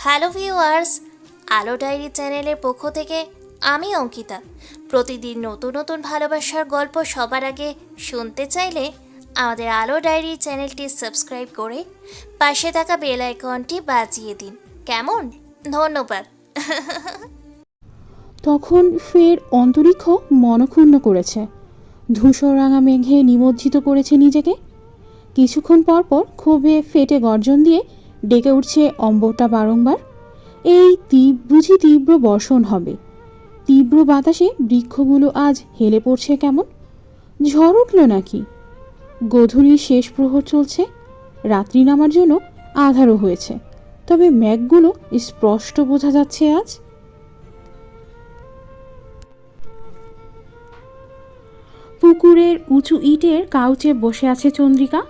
Hello viewers, আলো diary চ্যানেলের পক্ষ থেকে আমি অঙ্কিতা। প্রতিদিন নতুন নতুন ভালোবাসার গল্প সবার আগে শুনতে চাইলে আমাদের আলো ডায়েরি চ্যানেলটি সাবস্ক্রাইব করে পাশে থাকা বেল আইকনটি বাজিয়ে দিন। কেমন? ধন্যবাদ। তখন ফের অন্তরিক্ষ মনক্ষুণ্ণ করেছে, ধূসর-রাঙা মেঘে নিমজ্জিত করেছে নিজেকে। কিছুক্ষণ পর পর ক্ষোভে ফেটে গর্জন দিয়ে ডেকে উঠছে অম্বরটা বারংবার। এই বুঝি তীব্র বর্ষণ হবে। তীব্র বাতাসে বৃক্ষগুলো আজ হেলে পড়ছে কেমন। ঝড় উঠল নাকি? গোধূলির শেষ প্রহর চলছে, রাত্রি নামার জন্য আঁধারও হয়েছে, তবে মেঘগুলো স্পষ্ট বোঝা যাচ্ছে আজ। পুকুরের উঁচু ইটের কাউচে বসে আছে চন্দ্রিকা।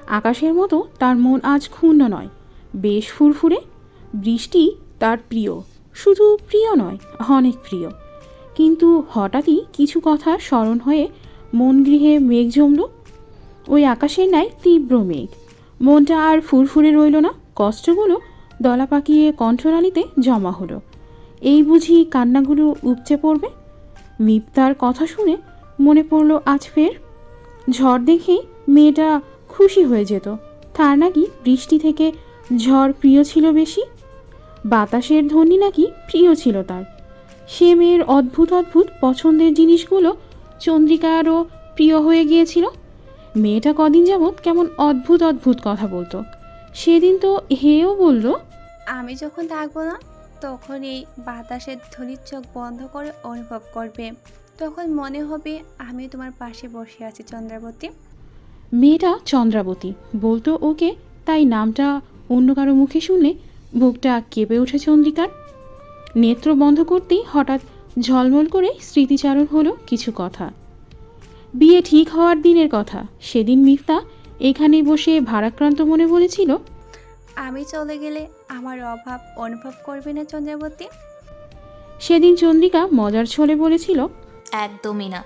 আকাশের মতো তার মন আজ ক্ষুণ্ণ নয়, বেশ ফুরফুরে। বৃষ্টি তার প্রিয়, শুধু প্রিয় নয়, অনেক প্রিয়। কিন্তু হঠাৎই কিছু কথা স্মরণ হয়ে মন গৃহে মেঘ জমল। ওই আকাশের ন্যায় তীব্র মেঘ। মনটা আর ফুরফুরে রইল না, কষ্টগুলো দলা পাকিয়ে কণ্ঠনালীতে জমা হলো। এই বুঝি কান্নাগুলো উপচে পড়বে। মিপ্তার কথা শুনে মনে পড়ল আজ ফের। ঝড় দেখেই মেয়েটা খুশি হয়ে যেত, তার নাকি বৃষ্টি থেকে ঝড় প্রিয় ছিল বেশি। বাতাসের ধ্বনি নাকি প্রিয় ছিল তার। সে মেয়ের অদ্ভুত অদ্ভুত পছন্দের জিনিসগুলো চন্দ্রিকারও প্রিয় হয়ে গিয়েছিল। মেয়েটা কদিন যাবৎ কেমন অদ্ভুত অদ্ভুত কথা বলতো। সেদিন তো হেও বলল, আমি যখন থাকবো না তখন এই বাতাসের ধ্বনির চোখ বন্ধ করে অনুভব করবে। তখন মনে হবে আমি তোমার পাশে বসে আছি চন্দ্রাবতী। মেয়েটা চন্দ্রাবতী বলতো ওকে, তাই নামটা অন্য কারো মুখে শুনলে বুকটা কেঁপে ওঠে চন্দ্রিকার। নেত্র বন্ধ করতেই হঠাৎ ঝলমল করে স্মৃতিচারণ হলো কিছু কথা। বিয়ে ঠিক হওয়ার দিনের কথা। সেদিন মিফতা এখানে বসে ভারাক্রান্ত মনে বলেছিল, আমি চলে গেলে আমার অভাব অনুভব করবে না চন্দ্রাবতী। সেদিন চন্দ্রিকা মজার ছলে বলেছিল, একদমই না।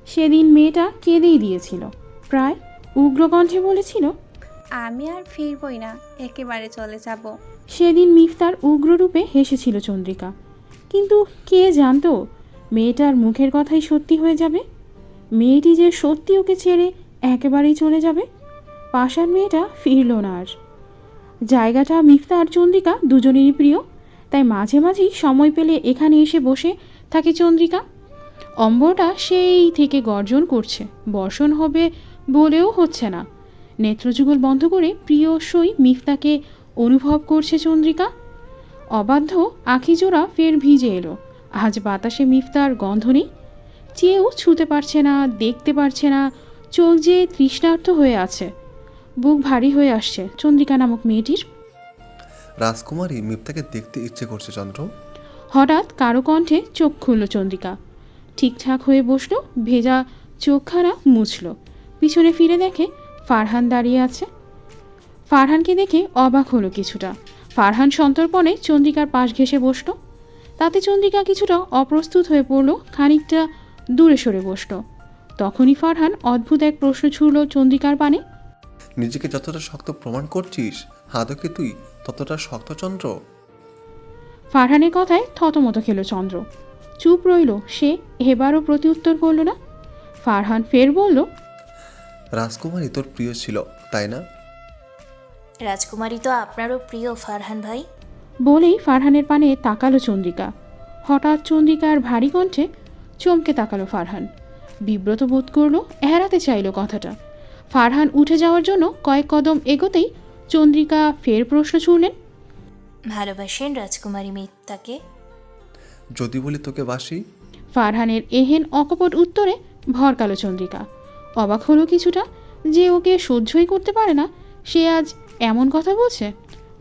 সেদিন মেয়েটা কেঁদেই দিয়েছিল, প্রায় উগ্রকণ্ঠে বলেছিল। আমি আর ফিরবই না, একেবারে চলে যাব। সেদিন মিফতার উগ্ররূপে হেসেছিল চন্দ্রিকা, কিন্তু কে জানতো মেয়েটার মুখের কথাই সত্যি হয়ে যাবে। মেয়েটি যে সত্যি ওকে ছেড়ে একেবারেই চলে যাবে। পাশার মেয়েটা ফিরল না আর। জায়গাটা মিফতা আর চন্দ্রিকা দুজনেরই প্রিয়, তাই মাঝে মাঝেই সময় পেলে এখানে এসে বসে থাকে চন্দ্রিকা। অম্বরটা সেই থেকে গর্জন করছে, বর্ষণ হবে বলেও হচ্ছে না। নেত্রযুগল বন্ধ করে প্রিয় সই মিফতাকে অনুভব করছে চন্দ্রিকা। অবাধ্য আখিজোড়া ফের ভিজে এলো। আজ বাতাসে মিফতার গন্ধ নেই। চেয়েও ছুঁতে পারছে না, দেখতে পারছে না। চোখ যে তৃষ্ণার্ত হয়ে আছে। বুক ভারী হয়ে আসছে চন্দ্রিকা নামক মেয়েটির। রাজকুমারী মিপ্তাকে দেখতে ইচ্ছে করছে চন্দ্র। হঠাৎ কারো কণ্ঠে চোখ খুলল চন্দ্রিকা। ঠিকঠাক হয়ে বসলো, ভেজা চোখখানা মুছল। পিছনে ফিরে দেখে ফারহান দাঁড়িয়ে আছে। ফারহানকে দেখে অবাক হলো কিছুটা। ফারহান সন্তর্পণে চন্দ্রিকার পাশ ঘেঁষে বসল। তাতে চন্দ্রিকা কিছুটা অপ্রস্তুত হয়ে পড়ল, খানিকটা দূরে সরে বসল। তখনই ফারহান অদ্ভুত এক প্রশ্ন ছুড়ল চন্দ্রিকার পানে। নিজেকে যতটা শক্ত প্রমাণ করছিস, হাদকে তুই ততটা শক্ত চন্দ্র। ফারহানের কথায় থতমত খেল চন্দ্র। চুপ রইল সে, এবারও প্রতিউত্তর করল না। ফারহান ফের বলল, রাজকুমারী তোর প্রিয় ছিল, তাই না? রাজকুমারী তো আপনারও প্রিয় ফারহান ভাই। বলেই ফারহানের পানে তাকালো চন্দ্রিকা। হঠাৎ চন্দ্রিকার ভারী কণ্ঠে চমকে তাকালো ফারহান। বিব্রত বোধ করল, এড়াতে চাইল কথাটা। ফারহান উঠে যাওয়ার জন্য কয়েক কদম এগোতেই চন্দ্রিকা ফের প্রশ্ন ছুড়লেন, ভালোবাসেন রাজকুমারী মিথ্যাকে? যদি বলি তোকে বাসি। ফারহানের এহেন অকপট উত্তরে ভরকালো চন্দ্রিকা। অবাক হলো কিছুটা, যে ওকে সহ্যই করতে পারে না সে আজ এমন কথা বলছে।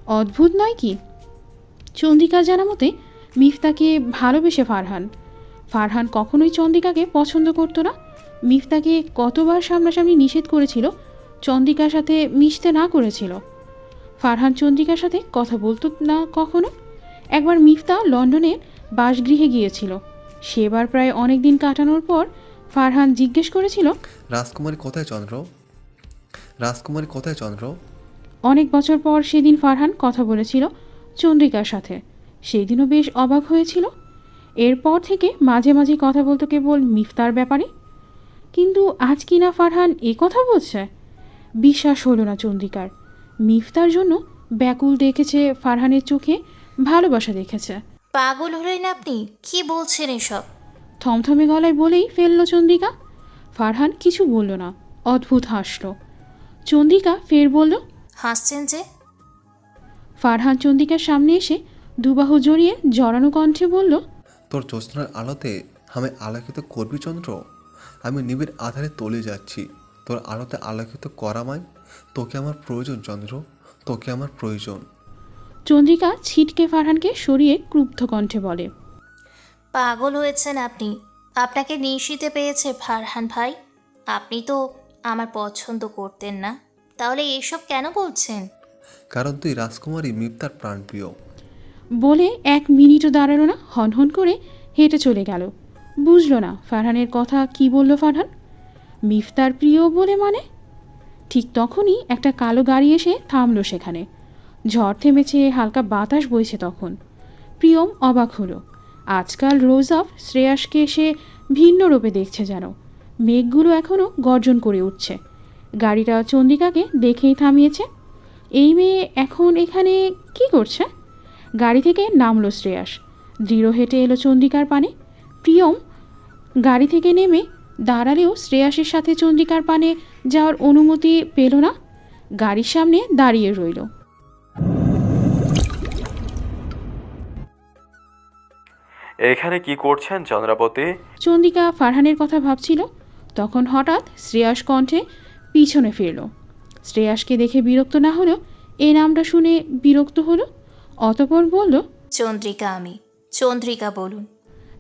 অদ্ভুত নয় কি? চন্দ্রিকার জানা মতে মিফতাকে ভালোবেসে ফারহান। ফারহান কখনোই চন্দ্রিকাকে পছন্দ করতো না। মিফতাকে কতবার সামনাসামনি নিষেধ করেছিল, চন্দ্রিকার সাথে মিশতে না করেছিল। ফারহান চন্দ্রিকার সাথে কথা বলতো না কখনো। একবার মিফতা লন্ডনের বাসগৃহে গিয়েছিল। সেবার প্রায় অনেক দিন কাটানোর পর ফারহান জিজ্ঞেস করেছিল, রাজকুমারী কোথায় চন্দ্র? রাজকুমারী কোথায় চন্দ্র? অনেক বছর পর সেদিন ফারহান কথা বলেছিল চন্দ্রিকার সাথে। সেদিনও বেশ অবাক হয়েছিল। এরপর থেকে মাঝে মাঝে কথা বলতো কেবল মিফতার ব্যাপারে। কিন্তু আজ কিনা ফারহান এ কথা বলছে। বিশ্বাস হলো না চন্দ্রিকার। মিফতার জন্য ব্যাকুল দেখেছে, ফারহানের চোখে ভালোবাসা দেখেছে। পাগল হলেন আপনি? কি বলছেন এসব? থমথমে গলায় বলেই ফেলল চন্দ্রিকা। ফারহান কিছু বলল না, অদ্ভুত হাসল। চন্দ্রিকা ফের বলল, হাসছেন যে? ফারহান চন্দ্রিকার সামনে এসে দুবাহু জড়িয়ে জড়ানো কণ্ঠে বলল, তোর জ্যোৎস্নার আলোতে আমি আলোকিত করবি চন্দ্র। আমি নিবিড় আধারে তলে যাচ্ছি, তোর আলোতে আলোকিত করামায়। তোকে আমার প্রয়োজন চন্দ্র, তোকে আমার প্রয়োজন। চন্দ্রিকা ছিটকে ফারহানকে সরিয়ে ক্রুব্ধ কণ্ঠে বলে, পাগল হয়েছেন আপনি। আপনাকে নিশ্চিতে পেয়েছে ফারহান ভাই। আপনি তো আমার পছন্দ করতেন না, তাহলে এসব কেন বলছেন? কারণ তুই রাজকুমারী মিফতার প্রাণপ্রিয়। বলে 1 মিনিটও দাঁড়ালো না, হনহন করে হেঁটে চলে গেল। বুঝল না ফারহানের কথা কি বলল ফারহান। মিফতার প্রিয় বলে মানে? ঠিক তখনই একটা কালো গাড়ি এসে থামলো সেখানে। ঝড় থেমেছে, হালকা বাতাস বইছে তখন। প্রিয়ম অবাক হলো। আজকাল রোজফ শ্রেয়াসকে সে ভিন্ন রূপে দেখছে যেন। মেঘগুলো এখনও গর্জন করে উঠছে। গাড়িটা চন্দ্রিকাকে দেখেই থামিয়েছে। এই মেয়ে এখন এখানে কি করছে? গাড়ি থেকে নামলো শ্রেয়াস। দৃঢ় হেঁটে এলো চন্দ্রিকার পানে। প্রিয়ম গাড়ি থেকে নেমে দাঁড়ালেও শ্রেয়াসের সাথে চন্দ্রিকার পানে যাওয়ার অনুমতি পেল না। গাড়ির সামনে দাঁড়িয়ে রইল। এখানে কি করছেন চন্দ্রাবতী? চন্দ্রিকা ফারহানের কথা ভাবছিল, তখন হঠাৎ শ্রেয়াস কণ্ঠে পিছনে ফিরল। শ্রেয়াসকে দেখে বিরক্ত না হলেও এই নামটা শুনে বিরক্ত হলো। অতঃপর বলল, চন্দ্রিকা আমি। চন্দ্রিকা বলুন।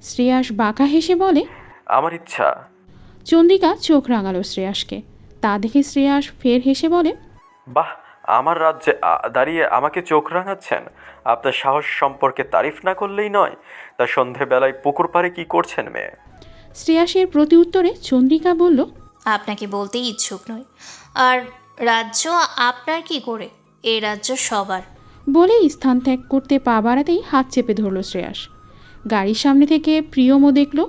শ্রেয়াস বাঁকা হেসে বলে, আমার ইচ্ছা। চন্দ্রিকা চোখ রাঙালো শ্রেয়াসকে। তা দেখে শ্রেয়াস ফের হেসে বলে, বাহ, আমার রাজ্যে দাঁড়িয়ে আমাকে চোখ রাঙাচ্ছেন? আপনার সাহস সম্পর্কে তারিফ না করলেই নয়। তা সন্ধেবেলায় পুকুর পাড়ে কি করছেন মেয়ে? শ্রেয়াসের প্রতি উত্তরে চন্দ্রিকা বলল, আপনাকে বলতেই ইচ্ছুক নই। আর রাজ্য আপনার কি করে? এই রাজ্য সবার। বলেই স্থান ত্যাগ করতে পা বাড়াতেই হাত চেপে ধরল শ্রেয়াস। গাড়ির সামনে থেকে প্রিয়মও দেখল।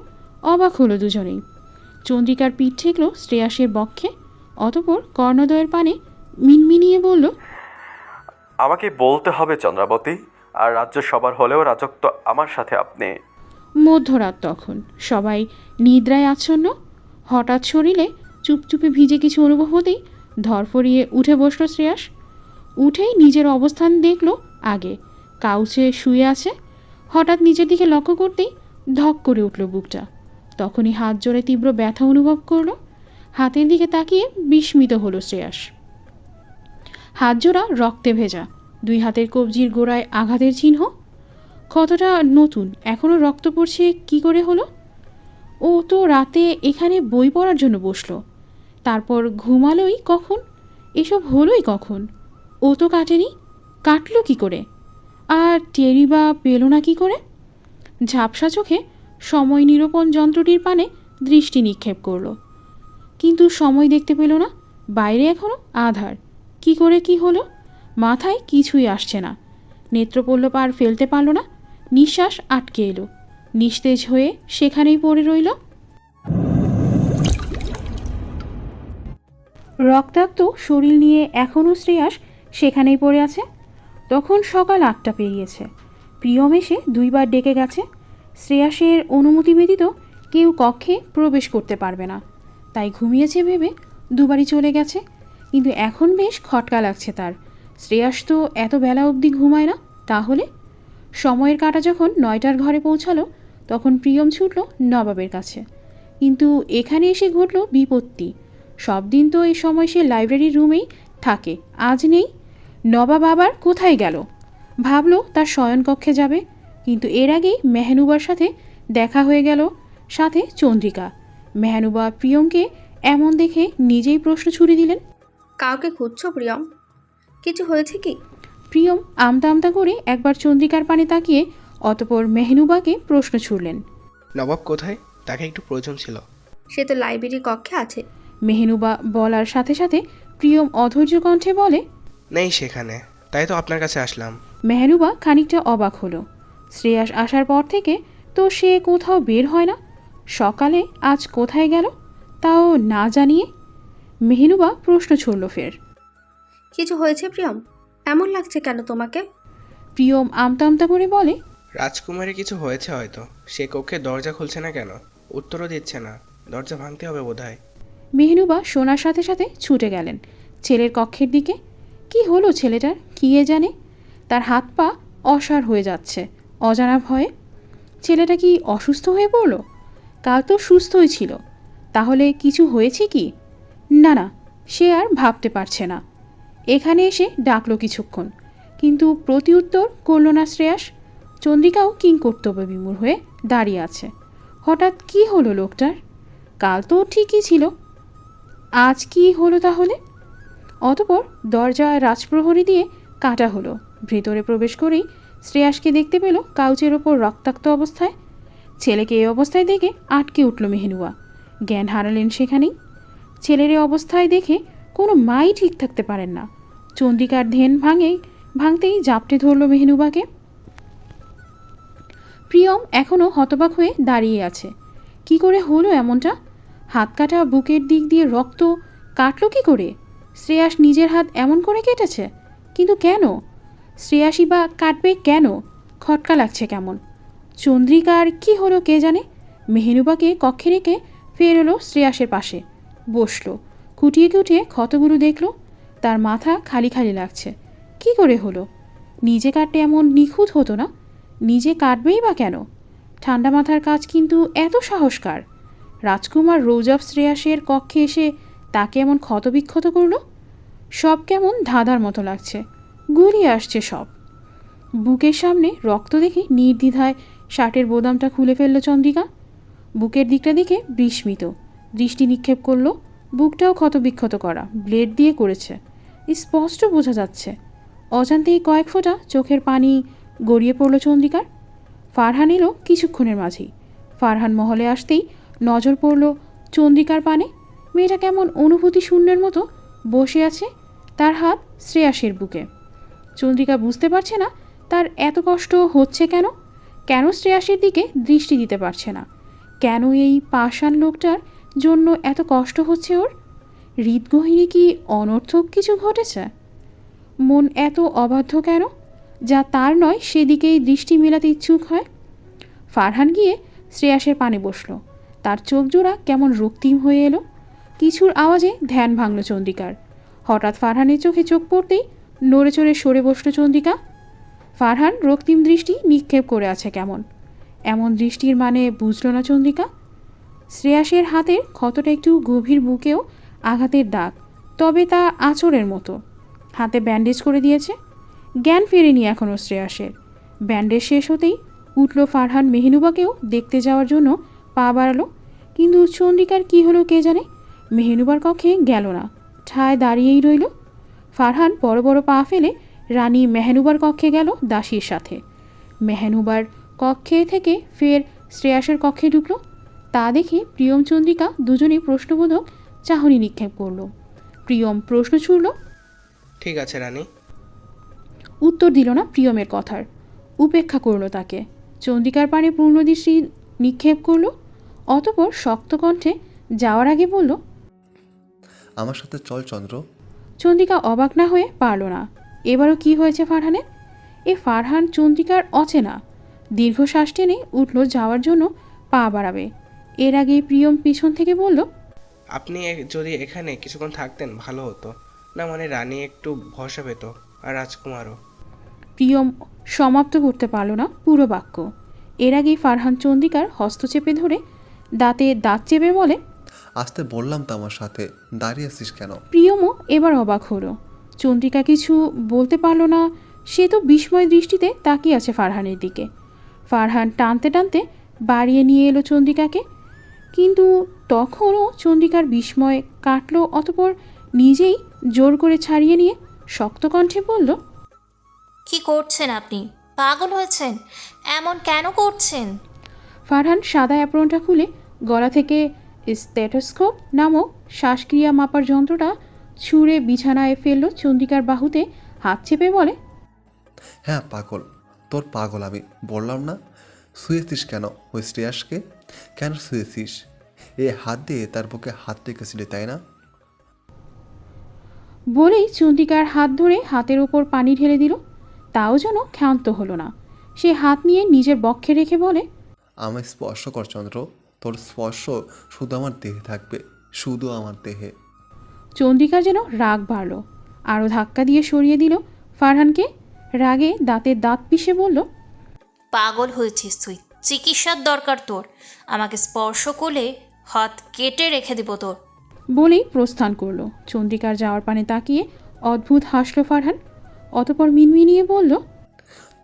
অবাক হলো দুজনেই। চন্দ্রিকার পিঠ ঠেকল শ্রেয়াসের বক্ষে। অতঃপর কর্ণদয়ের পানে মিনমিনিয়ে বলল, আমাকে বলতে হবে চন্দ্রাবতী। আর রাজ্য সবার হলেও রাজত্ব আমার সাথে আপনি। মধ্যরাত তখন, সবাই নিদ্রায় আচ্ছন্ন। হঠাৎ শরীরে চুপচুপে ভিজে কিছু অনুভব হতেই ধরফরিয়ে উঠে বসল শ্রেয়াস। উঠেই নিজের অবস্থান দেখল। আগে কাউচে শুয়ে আছে। হঠাৎ নিজের দিকে লক্ষ্য করতেই ধক করে উঠল বুকটা। তখনই হাত জোড়ে তীব্র ব্যথা অনুভব করল। হাতের দিকে তাকিয়ে বিস্মিত হলো শ্রেয়াস। হাত জোড়া রক্তে ভেজা, 2 হাতের কবজির গোড়ায় আঘাতের চিহ্ন। ক্ষতটা নতুন, এখনও রক্ত পড়ছে কি করে হলো? ও তো রাতে এখানে বই পড়ার জন্য বসলো, তারপর ঘুমালোই কখন? এসব হলোই কখন? ও তো কাটেনি, কাটলো কি করে? আর টেরি বা পেল না কি করে? ঝাপসা চোখে সময় নিরূপণ যন্ত্রটির পানে দৃষ্টি নিক্ষেপ করলো, কিন্তু সময় দেখতে পেল না। বাইরে এখনও আধার। কি করে কি হলো? মাথায় কিছুই আসছে না। নেত্রপল্লব আর ফেলতে পারল না। নিঃশ্বাস আটকে এলো। নিস্তেজ হয়ে সেখানেই পড়ে রইল। রক্তাক্ত শরীর নিয়ে এখনও শ্রেয়াস সেখানেই পড়ে আছে। তখন সকাল 8টা পেরিয়েছে। প্রিয়ম এসে 2 বার ডেকে গেছে। শ্রেয়াসের অনুমতি ব্যতীত কেউ কক্ষে প্রবেশ করতে পারবে না, তাই ঘুমিয়েছে ভেবে 2 বারই চলে গেছে। কিন্তু এখন বেশ খটকা লাগছে তার। শ্রেয়াস তো এত বেলা অবধি ঘুমায় না। তাহলে সময়ের কাঁটা যখন 9টার ঘরে পৌঁছালো, তখন প্রিয়ম ছুটল নবাবের কাছে। কিন্তু এখানে এসে ঘটল বিপত্তি। সব দিন তো এই সময় সে লাইব্রেরির রুমেই থাকে, আজ নেই। নবাব আবার কোথায় গেল? ভাবল তার শয়নকক্ষে যাবে, কিন্তু এর আগেই মেহনুবার সাথে দেখা হয়ে গেল, সাথে চন্দ্রিকা। মেহনুবা প্রিয়মকে এমন দেখে নিজেই প্রশ্ন ছুড়ে দিলেন, কাউকে খুঁজছো প্রিয়ম? কিছু হয়েছে কি? প্রিয়ম আমতা আমতা করে একবার চন্দ্রিকার পানে তাকিয়ে অতপর মেহনুবাকে প্রশ্ন ছুড়লেন। নবাব কোথায়? তাকে একটু প্রয়োজন ছিল। সে তো লাইব্রেরির কক্ষে আছে। মেহনুবা বলার সাথে সাথে প্রিয়ম অধৈর্য কণ্ঠে বলে, নেই সেখানে, তাই তো আপনার কাছে আসলাম। মেহনুবা খানিকটা অবাক হলো। শ্রেয়াস আসার পর থেকে তো সে কোথাও বের হয় না, সকালে আজ কোথায় গেল তাও না জানিয়ে। মেহনুবা প্রশ্ন ছুড়ল ফের। কিছু হয়েছে প্রিয়ম? এমন লাগছে কেন তোমাকে? প্রিয়ম আমতা আমতা করে বলে, রাজকুমারী কিছু হয়েছে হয়তো, সে কক্ষে দরজা খুলছে না কেন, উত্তরও দিচ্ছে না, দরজা ভাঙতে হবে বোধহয়। মেহনুবা শোনার সাথে সাথে ছুটে গেলেন ছেলের কক্ষের দিকে। কি হলো ছেলেটার কি এ জানে, তার হাত পা অসাড় হয়ে যাচ্ছে অজানা ভয়ে। ছেলেটা কি অসুস্থ হয়ে পড়ল? কাল তো সুস্থই ছিল, তাহলে কিছু হয়েছে কি? না না, সে আর ভাবতে পারছে না। এখানে এসে ডাকলো কিছুক্ষণ, কিন্তু প্রতিউত্তর করল না শ্রেয়াস। চন্দ্রিকাও কিংকর্তব্য বিমূঢ় হয়ে দাঁড়িয়ে আছে। হঠাৎ কি হলো লোকটার? কাল তো ঠিকই ছিল, আজ কি হলো তাহলে? অতপর দরজা রাজপ্রহরী দিয়ে কাটা হলো। ভেতরে প্রবেশ করেই শ্রেয়াসকে দেখতে পেল কাউচের ওপর রক্তাক্ত অবস্থায়। ছেলেকে এই অবস্থায় দেখে আটকে উঠল মেহনুয়া। জ্ঞান হারালেন সেখানেই। ছেলের এই অবস্থায় দেখে কোনো মাই ঠিক থাকতে পারেন না। চন্দ্রিকার ধ্যান ভাঙতেই জাপটে ধরল মেহনুবাকে। প্রিয়ম এখনও হতবাক হয়ে দাঁড়িয়ে আছে। কি করে হলো এমনটা? হাত কাটা বুকের দিক দিয়ে রক্ত কাটল কি করে? শ্রেয়াস নিজের হাত এমন করে কেটেছে, কিন্তু কেন? শ্রেয়াসই বা কাটবে কেন? খটকা লাগছে কেমন। চন্দ্রিকার কি হলো কে জানে। মেহনুবাকে কক্ষে রেখে ফের এলো শ্রেয়াসের পাশে, বসলো। খুঁটিয়ে খুঁটিয়ে ক্ষতগুলো দেখল। তার মাথা খালি খালি লাগছে। কি করে হলো? নিজে কাটতে এমন নিখুঁত হতো না, নিজে কাটবেই বা কেন? ঠান্ডা মাথার কাজ কিন্তু এত সাহসকার। রাজকুমার রৌজব শ্রেয়াসের কক্ষে এসে তাকে এমন ক্ষতবিক্ষত করল। সব কেমন ধাঁধার মতো লাগছে, গুলিয়ে আসছে সব। বুকের সামনে রক্ত দেখে নির্দ্বিধায় শার্টের বোতামটা খুলে ফেলল চন্দ্রিকা। বুকের দিকটা দেখে বিস্মিত দৃষ্টি নিক্ষেপ করল। বুকটাও ক্ষতবিক্ষত করা, ব্লেড দিয়ে করেছে, স্পষ্ট বোঝা যাচ্ছে। অজান্তেই কয়েক ফোঁটা চোখের পানি গড়িয়ে পড়ল চন্দ্রিকার। ফারহান এলো কিছুক্ষণের মাঝেই। ফারহান মহলে আসতেই নজর পড়ল চন্দ্রিকার পানে। মেয়েটা কেমন অনুভূতি শূন্যের মতো বসে আছে, তার হাত শ্রেয়াসের বুকে। চন্দ্রিকা বুঝতে পারছে না তার এত কষ্ট হচ্ছে কেন। কেন শ্রেয়াসের দিকে দৃষ্টি দিতে পারছে না? কেন এই পাষাণ লোকটার জন্য এত কষ্ট হচ্ছে ওর? হৃদগহীনে কি অনর্থক কিছু ঘটেছে? মন এত অবাধ্য কেন? যা তার নয় সেদিকেই দৃষ্টি মেলাতে ইচ্ছুক হয়। ফারহান গিয়ে শ্রেয়াসের পানে বসল। তার চোখ জোড়া কেমন রক্তিম হয়ে এলো। কিছুর আওয়াজে ধ্যান ভাঙল চন্দ্রিকার। হঠাৎ ফারহানের চোখে চোখ পড়তেই নড়ে চড়ে সরে বসল চন্দ্রিকা। ফারহান রক্তিম দৃষ্টি নিক্ষেপ করে আছে কেমন। এমন দৃষ্টির মানে বুঝল না চন্দ্রিকা। শ্রেয়াসের হাতের ক্ষতটা একটু গভীর, বুকেও আঘাতের দাগ, তবে তা আঁচড়ের মতো। হাতে ব্যান্ডেজ করে দিয়েছে। জ্ঞান ফেরেনি এখনও শ্রেয়াসের। ব্যান্ডেজ শেষ হতেই উঠল ফারহান মেহনুবাকেও দেখতে যাওয়ার জন্য পা বাড়ালো। কিন্তু চন্দ্রিকার কি হলো কে জানে। মেহনুবার কক্ষে গেল না, ঠায় দাঁড়িয়েই রইল। ফারহান বড় বড় পা ফেলে রানী মেহনুবার কক্ষে গেল দাসীর সাথে। মেহনুবার কক্ষে থেকে ফের শ্রেয়াসের কক্ষে ঢুকলো। তা দেখে প্রিয়ম চন্দ্রিকা দুজনেই প্রশ্নবোধক চাহনি নিক্ষেপ করল। প্রিয়ম প্রশ্ন ছুড়ল, ঠিক আছে রানী। উত্তর দিল না প্রিয়মের কথার, উপেক্ষা করল তাকে। চন্দ্রিকার পানে পূর্ণ দৃষ্টি নিক্ষেপ করল। অতপর শক্ত কণ্ঠে যাওয়ার আগে বলল, আমার সাথে চল চন্দ্র। চন্দ্রিকা অবাক না হয়ে পারল না। এবারও কি হয়েছে ফারহানের? এ ফারহান চন্দ্রিকার অচেনা। দীর্ঘশ্বাস টেনে উঠল যাওয়ার জন্য পা বাড়াবে। এর আগে প্রিয়ম পিছন থেকে বলল, আপনি যদি এখানে কিছুক্ষণ থাকতেন ভালো হতো না, মানে রানী একটু ভরসা পেত, আর রাজকুমারও। প্রিয়ম সমাপ্ত করতে পারল না পুরো বাক্য। এর আগেই ফারহান চন্দ্রিকার হস্ত চেপে ধরে দাঁতে দাঁত চেপে বলে, আসতে বললাম তো আমার সাথে, দাঁড়িয়ে আছিস কেন? প্রিয়মও এবার অবাক হলো। চন্দ্রিকা কিছু বলতে পারল না, সে তো বিস্ময় দৃষ্টিতে তাকিয়ে আছে ফারহানের দিকে। ফারহান টানতে টানতে বাড়িয়ে নিয়ে এলো চন্দ্রিকাকে, কিন্তু তখনও চন্দ্রিকার বিস্ময় কাটল। অতপর নিজেই জোর করে ছাড়িয়ে নিয়ে শক্ত কণ্ঠে বলল, কি করছেন আপনি? পাগল হয়েছেন? এমন কেন করছেন? ফারহান সাদা অ্যাপ্রনটা খুলে গলা থেকে স্টেথোস্কোপ নামক শ্বাসক্রিয়া মাপার যন্ত্রটা ছুঁড়ে বিছানায় ফেলল। চন্দ্রিকার বাহুতে হাত চেপে বলে, হ্যাঁ পাগল, তোর পাগল আমি বললাম না। শুয়েছিস কেন ওই শ্রেয়াসকে? কেন শুয়েছিস? এ হাত দিয়ে তার বুকে হাত রেখেছিলি তাই না? বলেই চন্দ্রিকার হাত ধরে হাতের ওপর পানি ঢেলে দিল। তাও যেন ক্ষান্ত হলো না। সে হাত নিয়ে নিজের বক্ষে রেখে বলে, আমায় স্পর্শ কর চন্দ্র, তোর স্পর্শ শুধু আমার দেহে থাকবে, শুধু আমার দেহে। চন্দ্রিকার যেন রাগ বাড়ল। আরও ধাক্কা দিয়ে সরিয়ে দিল ফারহানকে। রাগে দাঁতের দাঁত পিষে বলল, পাগল হয়েছিস তুই, চিকিৎসার দরকার তোর। আমাকে স্পর্শ করলে হাত কেটে রেখে দিব তোর। বলেই প্রস্থান করলো। চন্দ্রিকার যাওয়ার পানে তাকিয়ে অদ্ভুত হাসল ফারহান। অতপর মিনমিনিয়ে বলল,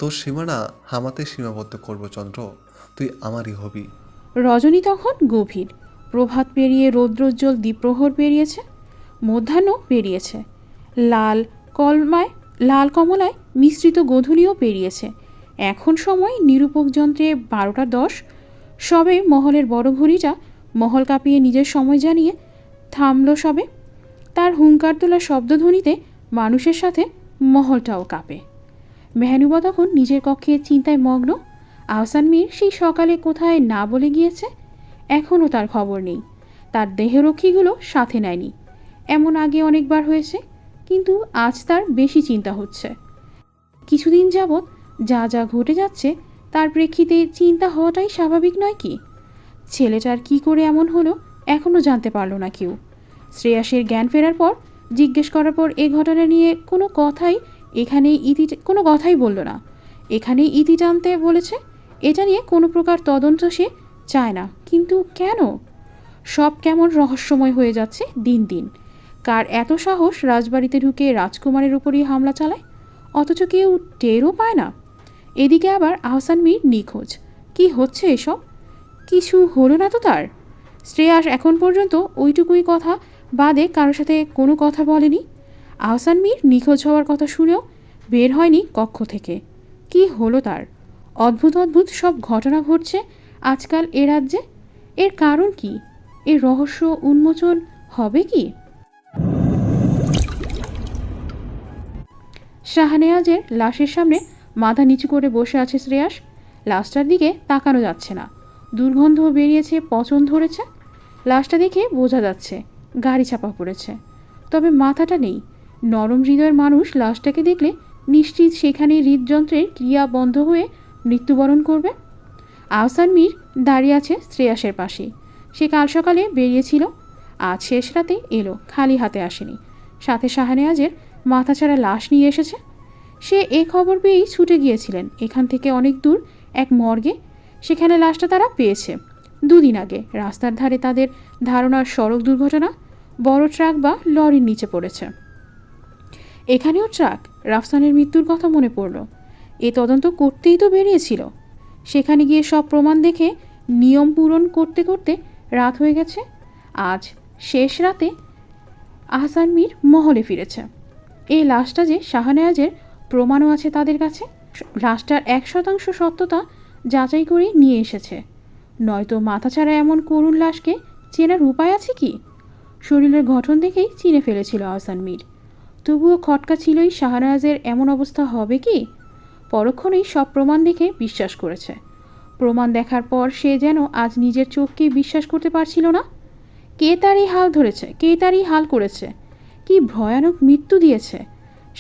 তোর সীমানা হামাতে সীমাবদ্ধ করবো চন্দ্র, তুই আমারই হবি। রজনী তখন গভীর। প্রভাত পেরিয়ে রৌদ্রোজ্জ্বল দ্বীপ্রহর পেরিয়েছে, মধ্যাহ্ন পেরিয়েছে, লাল কমলায় মিশ্রিত গোধূলিও পেরিয়েছে। এখন সময় নিরূপক যন্ত্রে 12টা 10। সবে মহলের বড় ঘড়িটা মহল কাঁপিয়ে নিজের সময় জানিয়ে থামল সবে। তার হুঙ্কার তোলা শব্দধ্বনিতে মানুষের সাথে মহলটাও কাঁপে। মেহনুবা তখন নিজের কক্ষে চিন্তায় মগ্ন। আহসান মীর সেই সকালে কোথায় না বলে গিয়েছে, এখনও তার খবর নেই। তার দেহরক্ষীগুলো সাথে নেয়নি। এমন আগে অনেকবার হয়েছে, কিন্তু আজ তার বেশি চিন্তা হচ্ছে। কিছুদিন যাবৎ যা যা ঘটে যাচ্ছে তার প্রেক্ষিতে চিন্তা হওয়াটাই স্বাভাবিক নয় কি? ছেলেটার কি করে এমন হলো এখনও জানতে পারল না কেউ। শ্রেয়াসের জ্ঞান ফেরার পর জিজ্ঞেস করার পর এ ঘটনা নিয়ে কোনো কথাই বলল না। এখানেই ইতি টানতে বলেছে। এটা নিয়ে কোনো প্রকার তদন্ত সে চায় না। কিন্তু কেন? সব কেমন রহস্যময় হয়ে যাচ্ছে দিন দিন। কার এত সাহস রাজবাড়িতে ঢুকে রাজকুমারের উপরই হামলা চালায়, অথচ কেউ টেরও পায় না? এদিকে আবার আহসান মীর নিখোঁজ। কি হচ্ছে এসব? কিছু হলো না তো তার? শ্রেয়াস এখন পর্যন্ত ওইটুকুই কথা বাদে কারোর সাথে কোনো কথা বলেনি। আহসান মীর নিখোঁজ হওয়ার কথা শুনেও বের হয়নি কক্ষ থেকে। কি হলো তার? অদ্ভুত অদ্ভুত সব ঘটনা ঘটছে আজকাল এ রাজ্যে। এর কারণ কি? এর রহস্য উন্মোচন হবে কি? শাহনেওয়াজের লাশের সামনে মাথা নিচু করে বসে আছে শ্রেয়াস। লাশটার দিকে তাকানো যাচ্ছে না। দুর্গন্ধ বেরিয়েছে, পচন ধরেছে। লাশটা দেখে বোঝা যাচ্ছে গাড়ি চাপা পড়েছে, তবে মাথাটা নেই। নরম হৃদয়ের মানুষ লাশটাকে দেখলে নিশ্চিত সেখানে হৃদযন্ত্রের ক্রিয়া বন্ধ হয়ে মৃত্যুবরণ করবে। আহসান মীর দাঁড়িয়ে আছে শ্রেয়াসের পাশে। সে কাল সকালে বেরিয়েছিল, আজ শেষ রাতে এলো, খালি হাতে আসেনি। সাথে শাহনেওয়াজের মাথাছাড়া লাশ নিয়ে এসেছে। সে এ খবর পেয়েই ছুটে গিয়েছিলেন এখান থেকে অনেক দূর এক মর্গে। সেখানে লাশটা তারা পেয়েছে 2 দিন আগে। রাস্তার ধারে তাদের ধারণার সড়ক দুর্ঘটনা, বড় ট্রাক বা লরির নিচে পড়েছে। এখানেও ট্রাক। রাফসানের মৃত্যুর কথা মনে পড়ল। এ তদন্ত করতেই তো বেরিয়েছিল। সেখানে গিয়ে সব প্রমাণ দেখে নিয়ম পূরণ করতে করতে রাত হয়ে গেছে। আজ শেষ রাতে আহসান মীর মহলে ফিরেছে। এই লাশটা যে শাহনেওয়াজের প্রমাণও আছে তাদের কাছে। লাশটার 1% সত্যতা যাচাই করে নিয়ে এসেছে। নয়তো মাথাছাড়া এমন করুণ লাশকে চেনার উপায় আছে কি? শরীরের গঠন দেখেই চিনে ফেলেছিল আহসান মীর। তবুও খটকা ছিলই শাহনেওয়াজের এমন অবস্থা হবে কি? পরক্ষণেই সব প্রমাণ দেখে বিশ্বাস করেছে। প্রমাণ দেখার পর সে যেন আজ নিজের চোখকেই বিশ্বাস করতে পারছিল না। কে তার এই হাল ধরেছে? কে তার এই হাল করেছে? কি ভয়ানক মৃত্যু দিয়েছে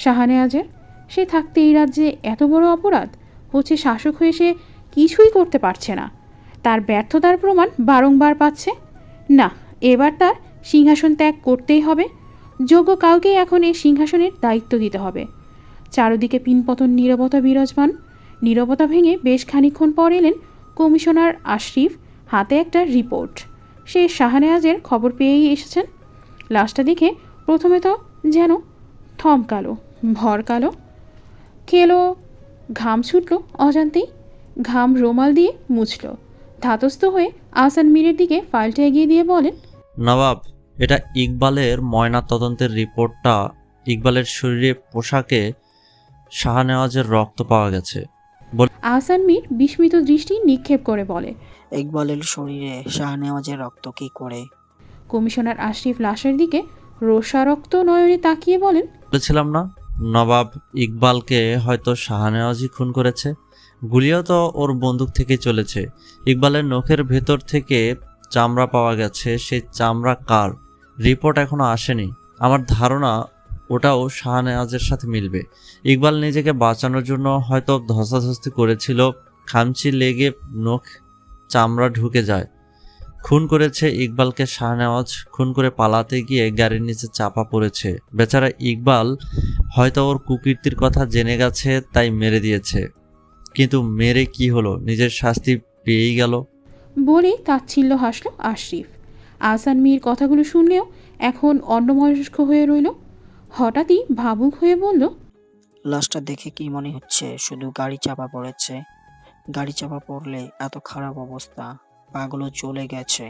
শাহনেওয়াজের। সে থাকতে এই রাজ্যে এত বড় অপরাধ হচ্ছে, শাসক হয়ে সে কিছুই করতে পারছে না। তার ব্যর্থতার প্রমাণ বারংবার পাচ্ছে। না, এবার তার সিংহাসন ত্যাগ করতেই হবে। যোগ্য কাউকে এখন এই সিংহাসনের দায়িত্ব দিতে হবে। চারদিকে পিনপতন নীরবতা বিরাজমান। নীরবতা ভেঙে বেশ খানিকক্ষণ পর এলেন কমিশনার আশরিফ, হাতে একটা রিপোর্ট। সে শাহনেওয়াজের খবর পেয়েই এসেছেন। লাশটা দেখে প্রথমে তো যেন থমকালো, ভরকালো, খেলো, ঘাম ছুটল অজান্তেই। ঘাম রুমাল দিয়ে মুছল। ধাতস্থ হয়ে আহসান মীরের দিকে ফাইলটা এগিয়ে দিয়ে বলেন, নবাব, এটা ইকবালের ময়না তদন্তের রিপোর্টটা। ইকবালের শরীরে পোশাকে শাহনেওয়াজের রক্ত পাওয়া গেছে। আহসান মীর বিস্মিত দৃষ্টি নিক্ষেপ করে বলে, ইকবালের শরীরে শাহনেওয়াজের রক্ত কি করে? কমিশনার আশরিফ লাশের দিকে রোষারক্ত নয়নে তাকিয়ে বলেন, বলেছিলাম না নবাব ইকবালকে হয়তো শাহনেওয়াজই খুন করেছে। গুলিও তো ওর বন্দুক থেকে চলেছে। ইকবালের নখের ভেতর থেকে চামড়া পাওয়া গেছে। সেই চামড়া কার? রিপোর্ট এখনো আসেনি। আমার ধারণা ওটাও শাহনেওয়াজের সাথে মিলবে। ইকবাল নিজেকে বাঁচানোর জন্য হয়তো ধস্তাধস্তি করেছিল, খামচি লেগে নখ চামড়া ঢুকে যায়। খুন করেছে ইকবালকে শাহনেওয়াজ। খুন করে পালাতে গিয়ে গাড়ির নিচে চাপা পড়েছে। বেচারা ইকবাল হয়তো ওর কুকীর্তির কথা জেনে গেছে, তাই মেরে দিয়েছে। কিন্তু মেরে কি হলো? নিজের শাস্তি পেয়েই গেল। বলেই তাচ্ছিল্য হাসল আশরিফ। আহসান মীর কথাগুলো শুনলেও এখন অন্যমনস্ক হয়ে রইল। হঠাৎই ভাবুক হয়ে বলল, লাশটা দেখে কি মনে হচ্ছে শুধু গাড়ি চাপা পড়েছে? গাড়ি চাপা পড়লে এত খারাপ অবস্থা, পাগুলো চলে গেছে,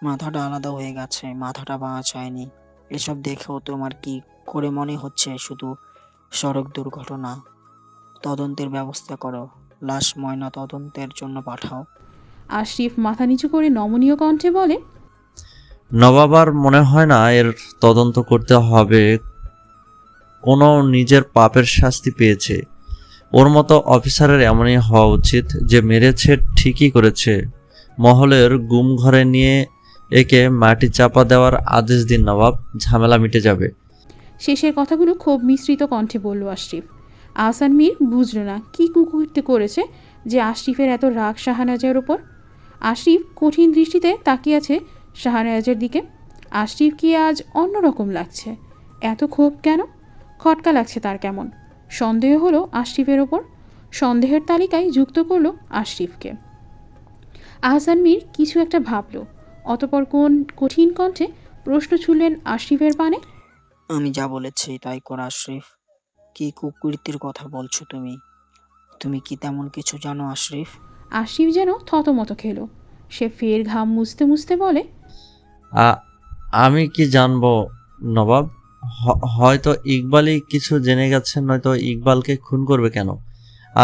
মাথাটা আলাদা হয়ে গেছে, মাথাটা পাওয়া যায়নি। এসব দেখেও তোমার কি করে মনে হচ্ছে শুধু সড়ক দুর্ঘটনা? তদন্তের ব্যবস্থা করো, লাশ ময়না তদন্তের জন্য পাঠাও। আশরিফ মাথা নিচু করে নমনীয় কণ্ঠে বলে, নবাবার মনে হয় না এর তদন্ত করতে হবে। কোনো নিজের পাপের শাস্তি পেয়েছে। ওর মতো অফিসারের এমনই হওয়া উচিত। যে মেরেছে ঠিকই করেছে। মহলের গুম ঘরে নিয়ে একে মাটি চাপা দেওয়ার আদেশ দিন নবাব, ঝামেলা মিটে যাবে। শেষের কথাগুলো খুব মিশ্রিত কণ্ঠে বলল আশরিফ। আহসান মীর বুঝল না কি কুকীর্তি করেছে যে আশরিফের এত রাগ শাহনেওয়াজের ওপর। আশরিফ কঠিন দৃষ্টিতে তাকিয়ে আছে শাহনেওয়াজের দিকে। আশরিফ কি আজ অন্যরকম লাগছে? এত ক্ষোভ কেন? খটকা লাগছে তার কেমন। সন্দেহ হলো আশরিফের ওপর। সন্দেহের তালিকায় যুক্ত করলো আশরিফকে। আহসান মীর কিছু একটা ভাবল, অতপর কোন কঠিন কণ্ঠে প্রশ্ন ছুড়লেন আশরিফের পানে। আমি যা বলেছি তাই কর আশরিফ। কি কুকীর্তির কথা বলছো তুমি? তুমি কি তেমন কিছু জানো আশরিফ? আশরিফ যেন থতমত খেল। সে ফের ঘাম মুছতে মুছতে বলে, আমি কি জানবো নবাব? হয়তো ইকবালই কিছু জেনে গেছেন, নয়তো ইকবালকে খুন করবে কেন?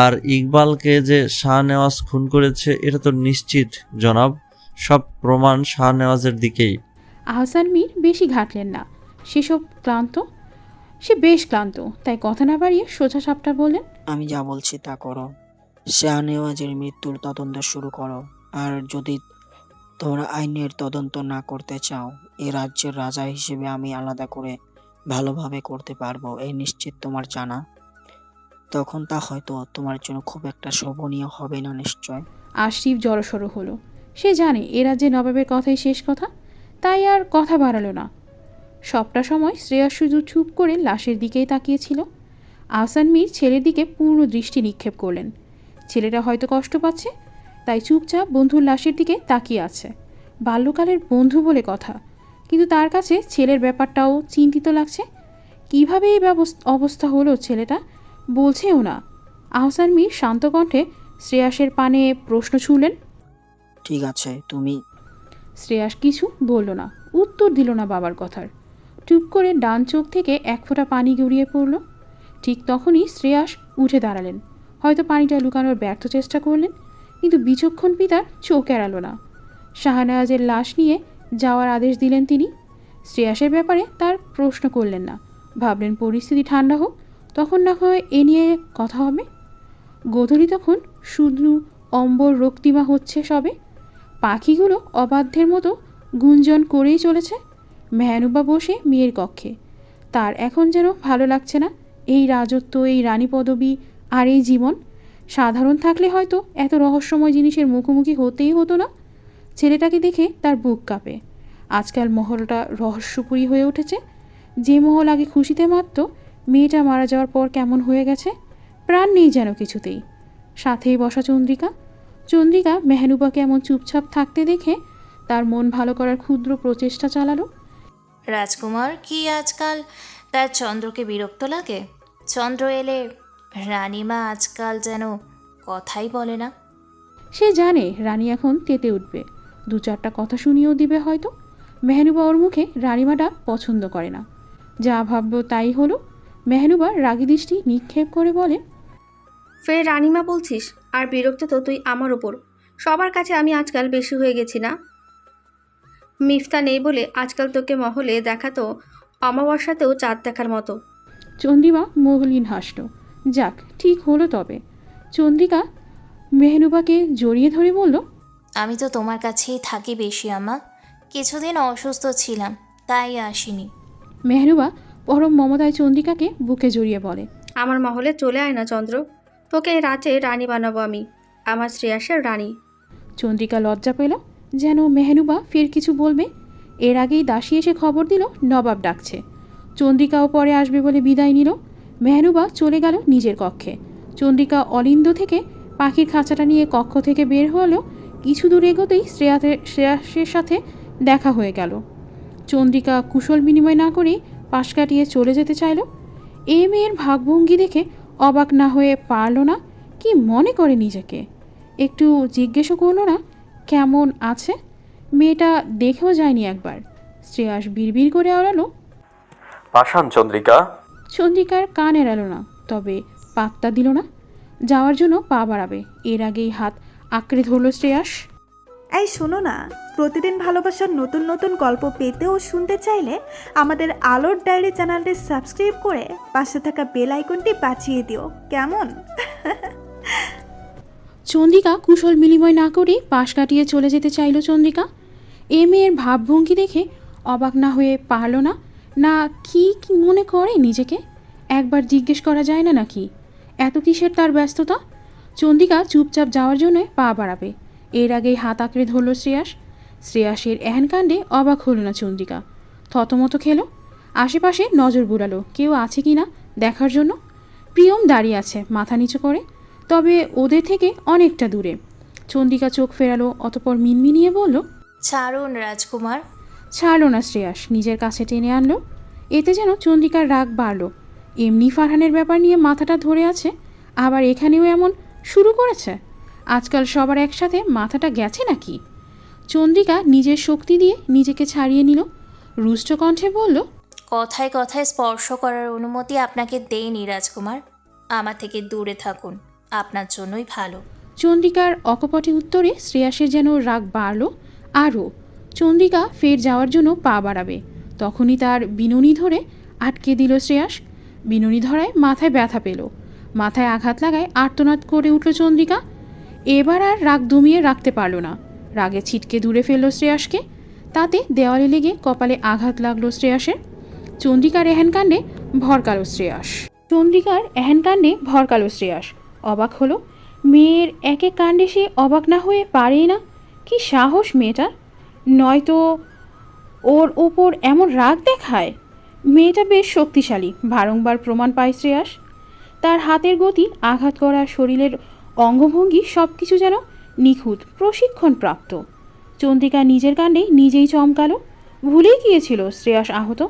আর ইকবালকে যে শাহনেওয়াজ খুন করেছে এটা তো নিশ্চিত জনাব। সব প্রমাণ শাহনেওয়াজের দিকেই। আহসান মীর বেশি ঘাটলেন না। সে বেশ ক্লান্ত, তাই কথা না বাড়িয়ে সোজা সাপটা বললেন, আমি যা বলছি তা করো। শাহনেওয়াজের মৃত্যুর তদন্ত শুরু করো। আর যদি তোমরা আইনের তদন্ত না করতে চাও, এ রাজ্যের রাজা হিসেবে আমি আলাদা করে ভালোভাবে করতে পারবো এই নিশ্চিত তোমার জানা। তখন তা হয়তো তোমার জন্য খুব একটা শোভনীয় হবে না নিশ্চয়। আশরিফ জড়সড় হলো। সে জানে এ রাজ্যে নবাবের কথাই শেষ কথা, তাই আর কথা বাড়ালো না। সবটা সময় শ্রেয়া শুধু চুপ করে লাশের দিকেই তাকিয়েছিল। আহসান মীর ছেলের দিকে পূর্ণ দৃষ্টি নিক্ষেপ করলেন। ছেলেটা হয়তো কষ্ট পাচ্ছে, তাই চুপচাপ বন্ধুর লাশের দিকে তাকিয়ে আছে। বাল্যকালের বন্ধু বলে কথা, কিন্তু তার কাছে ছেলের ব্যাপারটাও চিন্তিত লাগছে। কিভাবে এই অবস্থা হলো ছেলেটা বলছেও না। আহসান মীর শান্ত কণ্ঠে শ্রেয়াসের পানে প্রশ্ন ছুড়লেন। ঠিক আছে, তুমি শ্রেয়াস কিছু বলল না, উত্তর দিল না বাবার কথার। চুপ করে ডান চোখ থেকে এক ফোঁটা পানি গড়িয়ে পড়ল। ঠিক তখনই শ্রেয়াস উঠে দাঁড়ালেন। হয়তো পানিটা লুকানোর ব্যর্থ চেষ্টা করলেন, কিন্তু বিচক্ষণ পিতার চোখ এড়ালো না। শাহনেওয়াজের লাশ নিয়ে যাওয়ার আদেশ দিলেন তিনি। শ্রেয়াসের ব্যাপারে তার প্রশ্ন করলেন না। ভাবলেন পরিস্থিতি ঠান্ডা হোক, তখন না হয় এ নিয়ে কথা হবে। গোধূলি তখন শুধু অম্বর রক্তিমা হচ্ছে সবে। পাখিগুলো অবাধ্যের মতো গুঞ্জন করেই চলেছে। মেহনুবা বসে মেয়ের কক্ষে। তার এখন যেন ভালো লাগছে না এই রাজত্ব, এই রানী পদবী আর এই জীবন। সাধারণ থাকলে হয়তো এত রহস্যময় জিনিসের মুখোমুখি হতেই হতো না। ছেলেটাকে দেখে তার বুক কাঁপে। আজকাল মহলটা রহস্যপুরী হয়ে উঠেছে। যে মহল আগে খুশিতে মারত, মেয়েটা মারা যাওয়ার পর কেমন হয়ে গেছে। প্রাণ নেই যেন কিছুতেই। সাথেই বসা চন্দ্রিকা মেহনুবাকে এমন চুপচাপ থাকতে দেখে তার মন ভালো করার ক্ষুদ্র প্রচেষ্টা চালালো। রাজকুমার কি আজকাল তার চন্দ্রকে বিরক্ত লাগে? চন্দ্র এলে রানীমা আজকাল যেন কথাই বলে না। সে জানে রানী এখন তেতে উঠবে, দু চারটা কথা শুনিয়েও দিবে হয়তো। মেহনুবা ওর মুখে রানীমাটা পছন্দ করে না। যা ভাবলো তাই হলো। মেহনুবা রাগী দৃষ্টি নিক্ষেপ করে বলে, ফের রানিমা বলছিস? আর বিরক্ত তো তুই আমার ওপর। সবার কাছে আমি আজকাল বেশি হয়ে গেছি না? মিফতা নেই বলে আজকাল তোকে মহলে দেখাতো অমাবস্যাতেও চাঁদ দেখার মতো। চন্দ্রিমা মলিন হাসল। যাক, ঠিক হলো তবে। চন্দ্রিকা মেহনুবাকে জড়িয়ে ধরে বলল, আমি তো তোমার কাছেই থাকি বেশি আম্মা। কিছুদিন অসুস্থ ছিলাম, তাই আসিনি। মেহনুবা পরম মমতায় চন্দ্রিকাকে বুকে জড়িয়ে বলে, আমার মহলে চলে আয় না চন্দ্র, তোকে এই রাতে রানী বানাবো আমি, আমার শ্রেয়াসের রানী। চন্দ্রিকা লজ্জা পেল, যেন মেহনুবা ফের কিছু বলবে। এর আগেই দাসী এসে খবর দিল নবাব ডাকছে। চন্দ্রিকাও পরে আসবে বলে বিদায় নিল। মেহনুবা চলে গেল নিজের কক্ষে। চন্দ্রিকা অলিন্দ থেকে পাখির খাঁচাটা নিয়ে কক্ষ থেকে বের হলেও কিছু দূর এগোতেই শ্রেয়াসের সাথে দেখা হয়ে গেল। চন্দ্রিকা কুশল বিনিময় না করেই পাশ কাটিয়ে চলে যেতে চাইল। এ মেয়ের ভাবভঙ্গি দেখে অবাক না হয়ে পারল না। কি মনে করে নিজেকে? একটু জিজ্ঞেসও করল না কেমন আছে। মেয়েটা দেখেও যায়নি একবার। শ্রেয়াস বিড়বিড় করে আওড়ালো, পাষাণ চন্দ্রিকা। চন্দ্রিকার কান এড়ালো না, তবে পাত্তা দিল না। যাওয়ার জন্য পা বাড়াবে, এর আগেই হাত আঁকড়ে ধরল শ্রেয়াস। এই শোনো না, প্রতিদিন ভালোবাসার নতুন নতুন গল্প পেতে ও শুনতে চাইলে আমাদের আলোর ডায়েরি চ্যানেলটি সাবস্ক্রাইব করে পাশে থাকা বেল আইকনটি বাজিয়ে দিও, কেমন? চন্দ্রিকা কুশল বিনিময় না করে পাশ কাটিয়ে চলে যেতে চাইল। চন্দ্রিকা এ মেয়ের ভাবভঙ্গি দেখে অবাক না হয়ে পারল না। না কি কি মনে করে নিজেকে? একবার জিজ্ঞেস করা যায় না নাকি? এত কিসের তার ব্যস্ততা? চন্দ্রিকা চুপচাপ যাওয়ার জন্য পা বাড়াবে, এর আগেই হাত আঁকড়ে ধরল শ্রেয়াস। শ্রেয়াসের এহেন কাণ্ডে অবাক হলো না চন্দ্রিকা, থতমত খেলো। আশেপাশে নজর বুলালো কেউ আছে কি না দেখার জন্য। প্রিয়ম দাঁড়িয়ে আছে মাথা নিচু করে, তবে ওদের থেকে অনেকটা দূরে। চন্দ্রিকা চোখ ফেরালো, অতপর মিনমিনিয়ে বলল, ছাড়ুন রাজকুমার। ছাড়ল না শ্রেয়াস, নিজের কাছে টেনে আনলো। এতে যেন চন্দ্রিকার রাগ বাড়ল। এমনি ফারহানের ব্যাপার নিয়ে মাথাটা ধরে আছে, আবার এখানেও এমন শুরু করেছে। আজকাল সবার একসাথে মাথাটা গেছে নাকি? চন্দ্রিকা নিজের শক্তি দিয়ে নিজেকে ছাড়িয়ে নিল। রুষ্ট কণ্ঠে বলল, কথায় কথায় স্পর্শ করার অনুমতি আপনাকে দেইনি রাজকুমার। আমার থেকে দূরে থাকুন, আপনার জন্যই ভালো। চন্দ্রিকার অকপটে উত্তরে শ্রেয়াসের যেন রাগ বাড়ল আরও। চন্দ্রিকা ফের যাওয়ার জন্য পা বাড়াবে, তখনই তার বিনুনি ধরে আটকে দিল শ্রেয়াস। বিনুনি ধরায় মাথায় ব্যথা পেল। মাথায় আঘাত লাগায় আর্তনাদ করে উঠল চন্দ্রিকা। এবার আর রাগ দমিয়ে রাখতে পারল না, রাগে ছিটকে দূরে ফেলল শ্রেয়াসকে। তাতে দেওয়ালে লেগে কপালে আঘাত লাগলো শ্রেয়াসের। চন্দ্রিকার এহেন কাণ্ডে ভরকালো শ্রেয়াস। অবাক হলো, মেয়ের এক এক কাণ্ডে সে অবাক না হয়ে পারেই না। কি সাহস মেয়েটার! নয়তো ওর ওপর এমন রাগ দেখায়। মেয়েটা বেশ শক্তিশালী, বারংবার প্রমাণ পায় শ্রেয়াস। তার হাতের গতি, আঘাত করা শরীরের অঙ্গভঙ্গি সব কিছু যেন নিখুঁত, প্রশিক্ষণপ্রাপ্ত। চন্দ্রিকা নিজের কাণ্ডে নিজেই চমকালো। ভুলেই গিয়েছিল শ্রেয়াস আহত।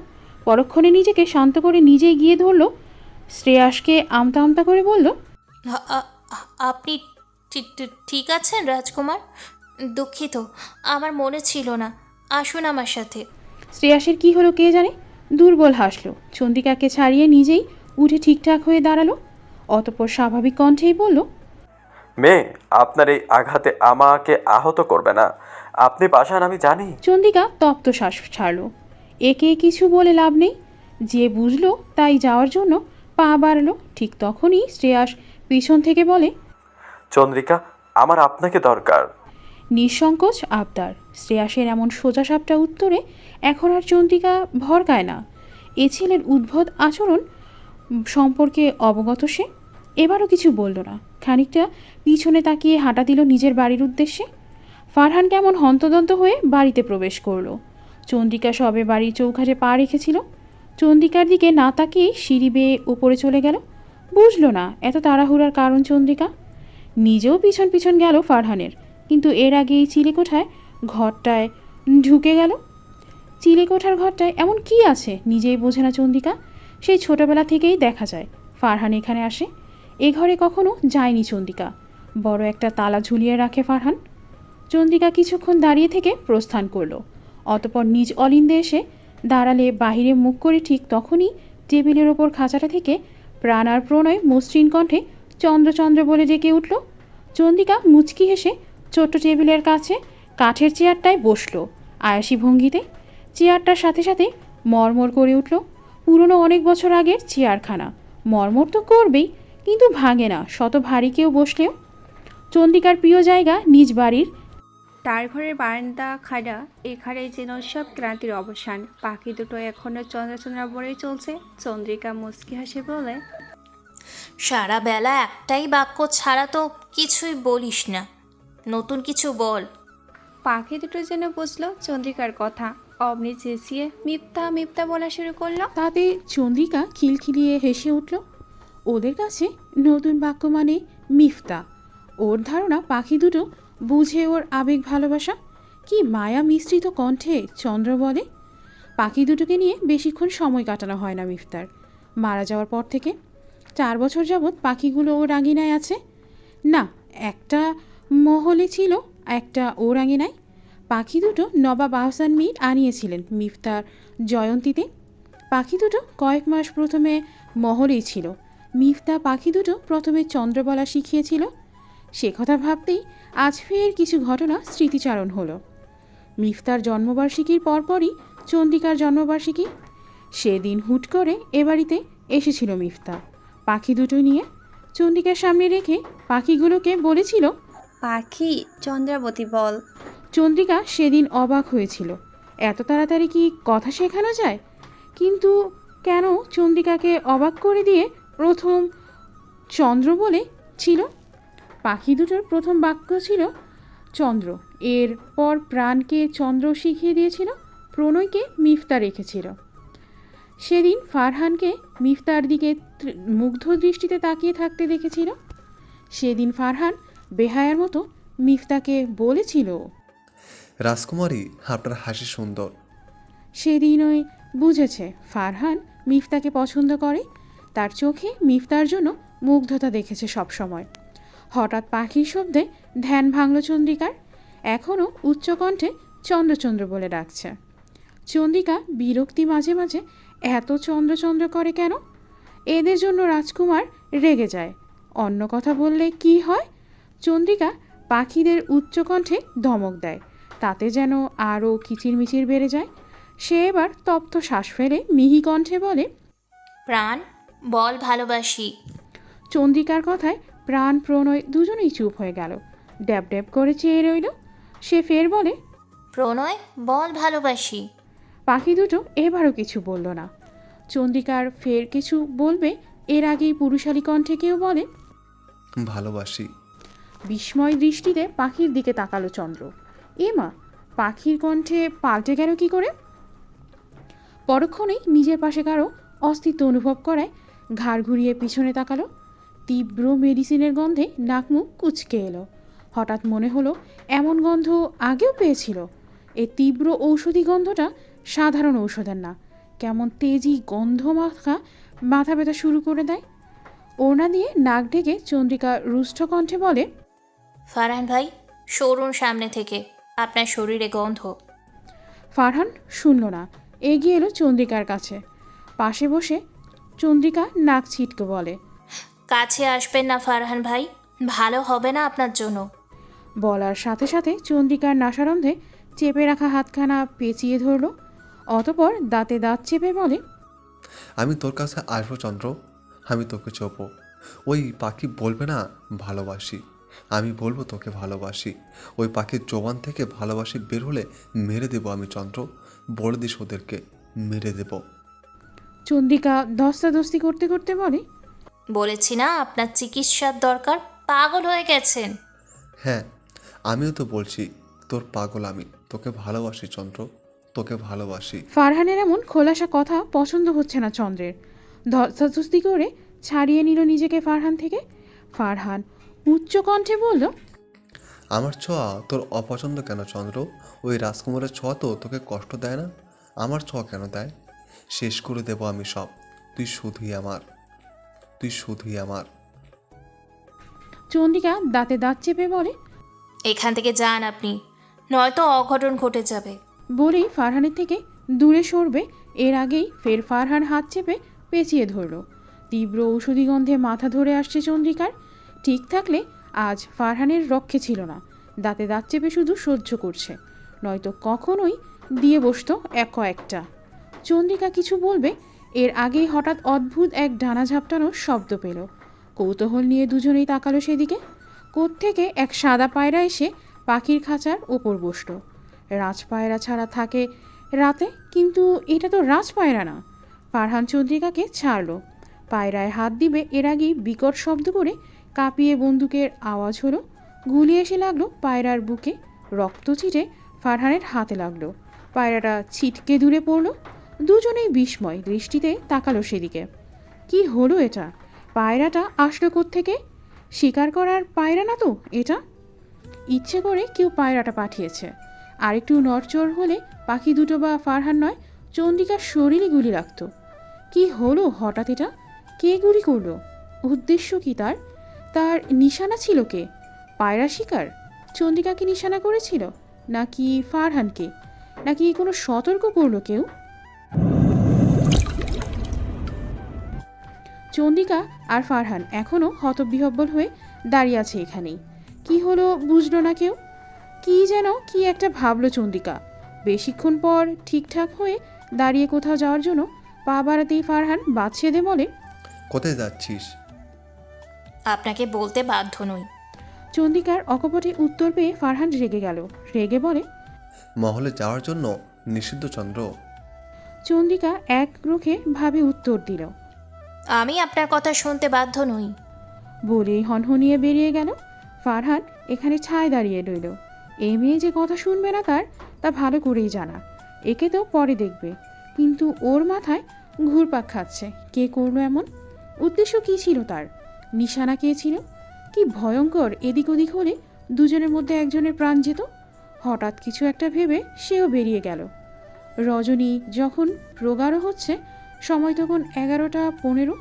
পরক্ষণে নিজেকে শান্ত করে নিজেই গিয়ে ধরল শ্রেয়াসকে, আমতা আমতা করে বলল, আপনি ঠিক আছেন রাজকুমার? দুঃখিত, আমার মনে ছিল না। আসুন আমার সাথে। শ্রেয়াসের কি হলো কে জানে, দুর্বল হাসলো। চন্দ্রিকাকে ছাড়িয়ে নিজেই উঠে ঠিকঠাক হয়ে দাঁড়ালো। অতঃপর স্বাভাবিক কণ্ঠেই বলল, মেয়ে, আপনার এই আঘাতে আমাকে আহত করবে না। আপনি পাষাণ আমি জানি। চন্দ্রিকা তপ্ত শ্বাস ছাড়ল। একে কিছু বলে লাভ নেই, যে বুঝলো তাই যাওয়ার জন্য পা বাড়ালো। ঠিক তখনই শ্রেয়াস পিছন থেকে বলে, চন্দ্রিকা, আমার আপনাকে দরকার। নিঃসংকোচ আবদার। শ্রেয়াসের এমন সোজাসাপটা উত্তরে এখন আর চন্দ্রিকা ভরকায় না। এ ছেলের উদ্ভট আচরণ সম্পর্কে অবগত সে। এবারও কিছু বলল না, খানিকটা পিছনে তাকিয়ে হাঁটা দিল নিজের বাড়ির উদ্দেশ্যে। ফারহান কেমন হন্তদন্ত হয়ে বাড়িতে প্রবেশ করলো। চন্দ্রিকা সবে বাড়ির চৌকাঠে পা রেখেছিল। চন্দ্রিকার দিকে না তাকিয়ে সিঁড়ি বেয়ে উপরে চলে গেল। বুঝলো না এত তাড়াহুড়ার কারণ চন্দ্রিকা। নিজেও পিছন পিছন গেল ফারহানের, কিন্তু এর আগে এই চিলেকোঠার ঘরটায় ঢুকে গেল। চিলেকোঠার ঘরটায় এমন কি আছে নিজেই বোঝে না চন্দ্রিকা। সেই ছোটবেলা থেকেই দেখা যায় ফারহান এখানে আসে। এ ঘরে কখনো যায়নি চন্দ্রিকা। বড় একটা তালা ঝুলিয়ে রাখে ফারহান। চন্দ্রিকা কিছুক্ষণ দাঁড়িয়ে থেকে প্রস্থান করলো। অতপর নিজ অলিন্দে এসে দাঁড়ালে বাহিরে মুখ করে ঠিক তখনই টেবিলের ওপর খাঁচাটা থেকে প্রাণ আর প্রণয় মসৃণ কণ্ঠে চন্দ্র চন্দ্র বলে ডেকে উঠল। চন্দ্রিকা মুচকি হেসে ছোট্ট টেবিলের কাছে কাঠের চেয়ারটায় বসলো আয়াসী ভঙ্গিতে। চেয়ারটার সাথে সাথে মরমর করে উঠল। পুরনো অনেক বছর আগের চেয়ারখানা, মর্মর তো করবেই, কিন্তু ভাঙে না শত ভারী কেউ বসলেও। চন্দ্রিকার প্রিয় জায়গা নিজ বাড়ির। তার ঘরের বারান্দা খাড়া, এখানে যেন সব ক্রান্তির অবসান। পাখি দুটো এখনো চন্দ্রা বলেই চলছে। চন্দ্রিকা মুচকি হাসি বলে, সারা বেলা একটাই বাক্য ছাড়া তো কিছুই বলিস না, নতুন কিছু বল। পাখি দুটো যেন বুঝলো চন্দ্রিকার কথা, অমনি চেঁচিয়ে মিপ্তা মিপ্তা বলা শুরু করলো। তাতে চন্দ্রিকা খিলখিলিয়ে হেসে উঠল। ওদের কাছে নতুন বাক্য মানে মিফতা। ওর ধারণা পাখি দুটো বুঝে ওর আবেগ ভালোবাসা। কি মায়া মিশ্রিত কণ্ঠে চন্দ্র বলে। পাখি দুটোকে নিয়ে বেশিক্ষণ সময় কাটানো হয় না মিফতার। মারা যাওয়ার পর থেকে 4 বছর যাবৎ পাখিগুলো ওর আঙিনায় আছে। না, একটা মহলে ছিল, একটা ওর আঙিনায়। পাখি দুটো নবাব আহসান মীর আনিয়েছিলেন মিফতার জয়ন্তীতে। পাখি দুটো কয়েক মাস প্রথমে মহলেই ছিল। মিফতা পাখি দুটো প্রথমে চন্দ্র বলা শিখিয়েছিল। সে কথা ভাবতেই আজ ফের কিছু ঘটনা স্মৃতিচারণ হলো। মিফতার জন্মবার্ষিকীর পরপরই চন্দ্রিকার জন্মবার্ষিকী। সেদিন হুট করে এ বাড়িতে এসেছিল মিফতা পাখি দুটো নিয়ে। চন্দ্রিকার সামনে রেখে পাখিগুলোকে বলেছিল, পাখি চন্দ্রাবতী বল। চন্দ্রিকা সেদিন অবাক হয়েছিল। এত তাড়াতাড়ি কি কথা শেখানো যায়? কিন্তু কেন চন্দ্রিকাকে অবাক করে দিয়ে প্রথম চন্দ্র বলে ছিল। পাখি দুটোর প্রথম বাক্য ছিল চন্দ্র। এরপর প্রাণকে চন্দ্র শিখিয়ে দিয়েছিল, প্রণয়কে মিফতা রেখেছিল। সেদিন ফারহানকে মিফতার দিকে মুগ্ধ দৃষ্টিতে তাকিয়ে থাকতে দেখেছিল। সেদিন ফারহান বেহায়ার মতো মিফতাকে বলেছিল, রাজকুমারী, আপনার হাসি সুন্দর। সেদিন ওই বুঝেছে ফারহান মিফতাকে পছন্দ করে। তার চোখে মিফতার জন্য মুগ্ধতা দেখেছে সব সময়। হঠাৎ পাখির শব্দে ধ্যান ভাঙল চন্দ্রিকার। এখনও উচ্চকণ্ঠে চন্দ্রচন্দ্র বলে ডাকছে। চন্দ্রিকা বিরক্তি মাঝে মাঝে এত চন্দ্রচন্দ্র করে কেন? এদের জন্য রাজকুমার রেগে যায়। অন্য কথা বললে কি হয়? চন্দ্রিকা পাখিদের উচ্চকণ্ঠে ধমক দেয়, তাতে যেন আরও কিচিরমিচির বেড়ে যায়। সে এবার তপ্ত শ্বাস ফেলে মিহি কণ্ঠে বলে, প্রাণ বল ভালোবাসি। চন্দ্রিকার কথায় প্রাণ প্রণয় দুজনেই চুপ হয়ে গেল। ড্যাব ড্যাব করে চেয়ে রইল। সে ফের বলে, প্রণয় বল ভালোবাসি। পাখি দুটো এবারও কিছু বলল না। চন্দ্রিকার ফের কিছু বলবে এর আগেই পুরুষালী কণ্ঠে কেউ বলে, ভালোবাসি। বিস্ময় দৃষ্টিতে পাখির দিকে তাকালো চন্দ্র। মা, পাখির কণ্ঠে পাল্টে গেল কি করে? পরক্ষণেই নিজের পাশে কারো অস্তিত্ব অনুভব করায় ঘাড় ঘুরিয়ে পিছনে তাকালো। তীব্র মেডিসিনের গন্ধে নাক মুখ কুঁচকে এলো। হঠাৎ মনে হলো এমন গন্ধ আগেও পেয়েছিল। এই তীব্র ঔষধি গন্ধটা সাধারণ ঔষধের না, কেমন তেজি গন্ধ মাথা ব্যথা শুরু করে দেয়। ওড়না দিয়ে নাক ঢেকে চন্দ্রিকা রুষ্ট কণ্ঠে বলে, ফারহান ভাই সরুন সামনে থেকে, আপনার শরীরে গন্ধ। ফারহান শুনল না, এগিয়ে এলো চন্দ্রিকার কাছে। পাশে বসে চন্দ্রিকা নাক ছিটকে বলে, কাছে আসবেন না ফারহান ভাই, ভালো হবে না আপনার জন্য। বলার সাথে সাথে চন্দ্রিকার নাসারন্ধে চেপে রাখা হাতখানা পেঁচিয়ে ধরল। অতপর দাঁতে দাঁত চেপে বলে, আমি তোর কাছে আসবো চন্দ্র, আমি তোকে চোপো। ওই পাখি বলবে না ভালোবাসি, আমি বলবো তোকে ভালোবাসি। ওই পাখির জবান থেকে ভালোবাসি বের হলে মেরে দেবো আমি চন্দ্র, বলে দিস ওদেরকে, মেরে দেব। চন্দ্রিকা ধস্তাধস্তি করতে করতে বলে, বলেছি না আপনার চিকিৎসার দরকার, পাগল হয়ে গেছেন। হ্যাঁ, আমিও তো বলছি তোর পাগল আমি, তোকে ভালোবাসি চন্দ্র, তোকে ভালোবাসি। ফারহানের এমন খোলাসা কথা পছন্দ হচ্ছে না চন্দ্রের। ধস্তাধস্তি করে ছাড়িয়ে নিল নিজেকে ফারহান থেকে। ফারহান উচ্চ কণ্ঠে বলল, আমার ছোঁয়া তোর অপছন্দ কেন চন্দ্র? ওই রাজকুমারের ছোঁয়া তো তোকে কষ্ট দেয় না, আমার ছোঁয়া কেন দেয়? শেষ করে দেব আমি সব, তুই শুধুই আমার, তুই শুধুই আমার। চন্দ্রিকা দাঁতে দাঁত চেপে বলে, এখান থেকে যান আপনি, নয়তো অঘটন ঘটে যাবে। বলেই ফারহানের থেকে দূরে সরবে এর আগেই ফের ফারহান হাত চেপে পেঁচিয়ে ধরল। তীব্র ঔষধি গন্ধে মাথা ধরে আসছে চন্দ্রিকার। ঠিক থাকলে আজ ফারহানের রক্ষে ছিল না। দাঁতে দাঁত চেপে শুধু সহ্য করছে, নয়তো কখনোই দিয়ে বসতো কয়েকটা। চন্দ্রিকা কিছু বলবে এর আগেই হঠাৎ অদ্ভুত এক ডানা ঝাপটানোর শব্দ পেল। কৌতূহল নিয়ে দুজনেই তাকালো সেদিকে। কোত্থেকে এক সাদা পায়রা এসে পাখির খাঁচার ওপর বসল। রাজপায়রা ছাড়া থাকে রাতে, কিন্তু এটা তো রাজপায়রা না। ফারহান চন্দ্রিকাকে ছাড়ল। পায়রায় হাত দিবে এর আগেই বিকট শব্দ করে কাঁপিয়ে বন্দুকের আওয়াজ হলো। গুলি এসে লাগলো পায়রার বুকে। রক্ত ছিটে ফারহানের হাতে লাগলো। পায়রাটা ছিটকে দূরে পড়ল। দুজনেই বিস্ময় দৃষ্টিতে তাকালো সেদিকে। কি হলো এটা? পায়রাটা আসলো কোত্থেকে? শিকার করার পায়রা না তো এটা। ইচ্ছে করে কেউ পায়রাটা পাঠিয়েছে। আরেকটু নড়চড় হলে পাখি দুটো বা ফারহান নয়, চন্দ্রিকার শরীরে গুলি লাগতো। কি হলো হঠাৎ এটা? কে গুলি করলো? উদ্দেশ্য কি তার? তার নিশানা ছিল কে? পায়রা শিকার? চন্দ্রিকাকে নিশানা করেছিল, নাকি ফারহানকে, নাকি কোনো সতর্ক করলো কেউ? চন্দ্রিকা আর ফারহান এখনও হতবিহ্বল হয়ে দাঁড়িয়ে আছে এখানেই। কি হলো বুঝলো না কেউ। কি যেন কি একটা ভাবলো চন্দ্রিকা। বেশিক্ষণ পর ঠিকঠাক হয়ে দাঁড়িয়ে কোথাও যাওয়ার জন্য পা বাড়াতেই ফারহান বাদ সেধে বলে, কোথায় যাচ্ছিস? আপনাকে বলতে বাধ্য নই। চন্দ্রিকার অকপটে উত্তর পেয়ে ফারহান রেগে গেল। রেগে বলে, মহলে যাওয়ার জন্য নিষিদ্ধ চন্দ্র। চন্দ্রিকা এক রুখে ভাবে উত্তর দিল। আমি আপনার কথা শুনতে বাধ্য নই। বলেই হনহনিয়ে বেরিয়ে গেল। ফারহান এখানে ছায় দাঁড়িয়ে রইল। এই মেয়ে যে কথা শুনবে না তা ভালো করেই জানা। একে তো পরে দেখবে, কিন্তু ওর মাথায় ঘুরপাক খাচ্ছে কে করলো এমন। উদ্দেশ্য কী ছিল তার? নিশানা কে ছিল? কি ভয়ঙ্কর এদিক ওদিক হলে দুজনের মধ্যে একজনের প্রাণ যেত। হঠাৎ কিছু একটা ভেবে সেও বেরিয়ে গেল। রজনী যখন প্রগাঢ় হচ্ছে, সময় তখন 11:15।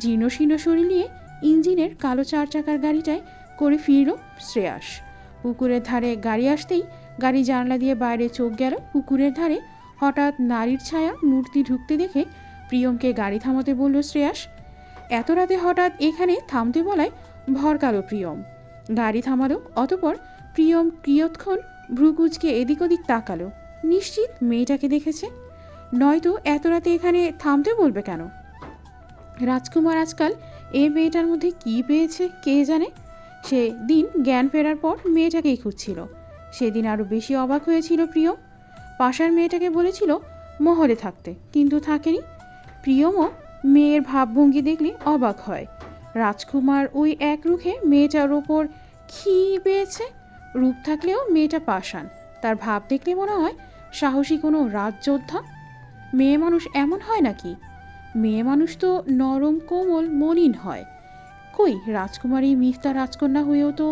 জীর্ণশীর্ণ শরীর নিয়ে ইঞ্জিনের কালো 4 চাকার গাড়িটায় করে ফিরল শ্রেয়াস। পুকুরের ধারে গাড়ি আসতেই গাড়ি জানলা দিয়ে বাইরে চোখ গেল। পুকুরের ধারে হঠাৎ নারীর ছায়া মূর্তি ঢুকতে দেখে প্রিয়মকে গাড়ি থামাতে বলল শ্রেয়াস। এত রাতে হঠাৎ এখানে থামতে বলায় ভরকালো প্রিয়ম। গাড়ি থামালো। অতপর প্রিয়ম কিয়ৎক্ষণ ভ্রুকুচকে এদিক ওদিক তাকালো। নিশ্চিত মেয়েটাকে দেখেছে, নয়তো এত রাতে এখানে থামতে বলবে কেন? রাজকুমার আজকাল এই মেয়েটার মধ্যে কী পেয়েছে কে জানে। সেদিন জ্ঞান ফেরার পর মেয়েটাকেই খুঁজছিল। সেদিন আরও বেশি অবাক হয়েছিল প্রিয়ম। পাশার মেয়েটাকে বলেছিল মহলে থাকতে, কিন্তু থাকেনি। প্রিয়মও মেয়ের ভাবভঙ্গি দেখলে অবাক হয়। রাজকুমার ওই এক রুখে মেয়েটার ওপর কী পেয়েছে? রূপ থাকলেও মেয়েটা পাষাণ। তার ভাব দেখলে মনে হয় সাহসী কোনো রাজযোদ্ধা। মেয়ে মানুষ এমন হয় নাকি? মেয়ে মানুষ তো নরম কোমল মলিন হয়। কই রাজকুমারী মিফতা রাজকন্যা হয়েও তো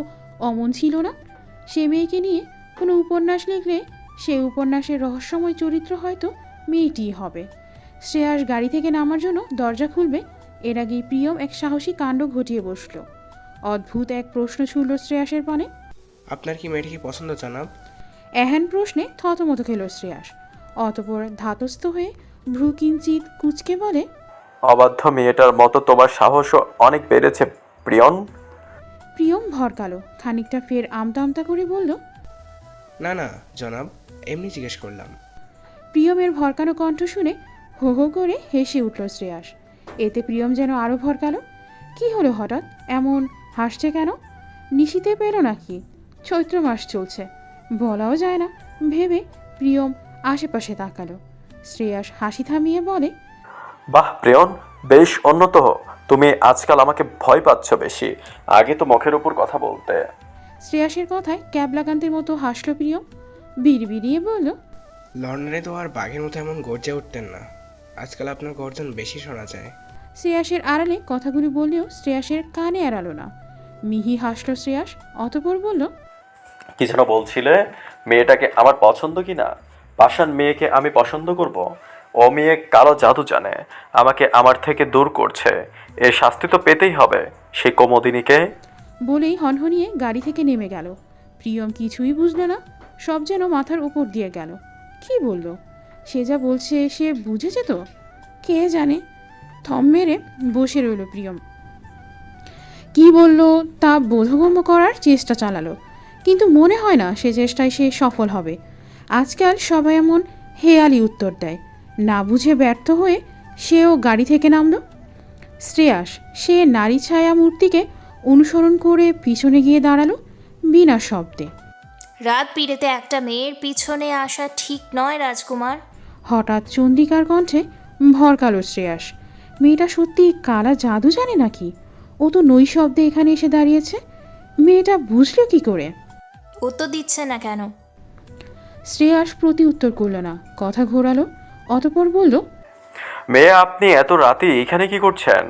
অমন ছিল না। সে মেয়েকে নিয়ে কোনো উপন্যাস লিখলে সেই উপন্যাসের রহস্যময় চরিত্র হয়তো মেয়েটিই হবে। শ্রেয়াস গাড়ি থেকে নামার জন্য দরজা খুলবে, এর আগেই প্রিয়ম এক সাহসী কাণ্ড ঘটিয়ে বসল। অদ্ভুত এক প্রশ্ন ছুড়ল শ্রেয়াসের পানে। আপনার কি মেয়েটিকে পছন্দ জানাব? এহেন প্রশ্নে থতমত খেল শ্রেয়াস। অতপর ধাতস্থ হয়ে ভ্রু কিঞ্চিত কুচকে বলে, অবাধ্য মেয়েটার মতো তোমার সাহসও অনেক বেড়েছে প্রিয়ন। প্রিয়ম ভরকালো। খানিকটা ফের আমতা আমতা করে বলল, না না জনাব, এমনি জিজ্ঞেস করলাম। প্রিয়মের ভরকানো কণ্ঠ শুনে হো হো করে হেসে উঠল শ্রেয়াস। এতে প্রিয়ম যেন আরও ভরকালো। কি হলো হঠাৎ এমন হাসছে কেন? নিশিতে পেল নাকি? চৈত্র মাস চলছে, বলাও যায় না ভেবে প্রিয়ম আশেপাশে তাকালো। শ্রেয়াস হাসি থামিয়ে বলে, বাহ প্রিয়ন, বেশ উন্নত। তুমি আজকাল আমাকে ভয় পাচ্ছ বেশি, আগে তো মুখের উপর কথা বলতে। শ্রেয়াসের কথায় ক্যাবলাকান্তের মতো হাসল প্রিয়ম। বিড়বিড়িয়ে বলল, লন্ডনে তো আর বাঘের মতো এমন গর্জে উঠতেন না, আজকাল আপনার গর্জন বেশি শোনা যায়। শ্রেয়াসের আড়ালে কথাগুলি বললেও শ্রেয়াসের কানে এড়ালো না। মিহি হাসল শ্রেয়াস। অতপর বলল, কি যেন বলছিলে? মেয়েটাকে আমার পছন্দ কি না? পাষাণ মেয়েকে আমি পছন্দ করব? ও মেয়ে কালো জাদু জানে, আমাকে আমার থেকে দূর করছে। এর শাস্তি তো পেতেই হবে সেই কোমদিনীকে। বলেই হনহনিয়ে গাড়ি থেকে নেমে গেল। প্রিয়ম কিছুই বুঝল না, সব যেন মাথার উপর দিয়ে গেল। কি বলল? সে যা বলছে সে বুঝেছে তো? কে জানে। থম মেরে বসে রইল প্রিয়ম। কি বলল তা বোধগম্য করার চেষ্টা চালালো, কিন্তু মনে হয় না সে চেষ্টায় সে সফল হবে। আজকাল সবাই এমন হেয়ালি উত্তর দেয়, না বুঝে ব্যর্থ হয়ে সেও গাড়ি থেকে নামল। শ্রেয়াস সে নারী ছায়া মূর্তিকে অনুসরণ করে পিছনে গিয়ে দাঁড়ালো বিনা শব্দে। রাত বিরেতে একটা মেয়ের পিছনে আসা ঠিক নয় রাজকুমার। হঠাৎ চন্দ্রিকার কণ্ঠে ভরকালো শ্রেয়াস। মেয়েটা সত্যি কালা জাদু জানে নাকি? ও তো নৈশব্দে এখানে এসে দাঁড়িয়েছে। মেয়েটা বুঝলো কি করে? উত্তর দিচ্ছে না কেন? শ্রেয়াস প্রতি উত্তর করল না, কথা ঘোরালো, অতপর বলল, মেয়ে আপনি এত রাতে এখানে কি করছেন?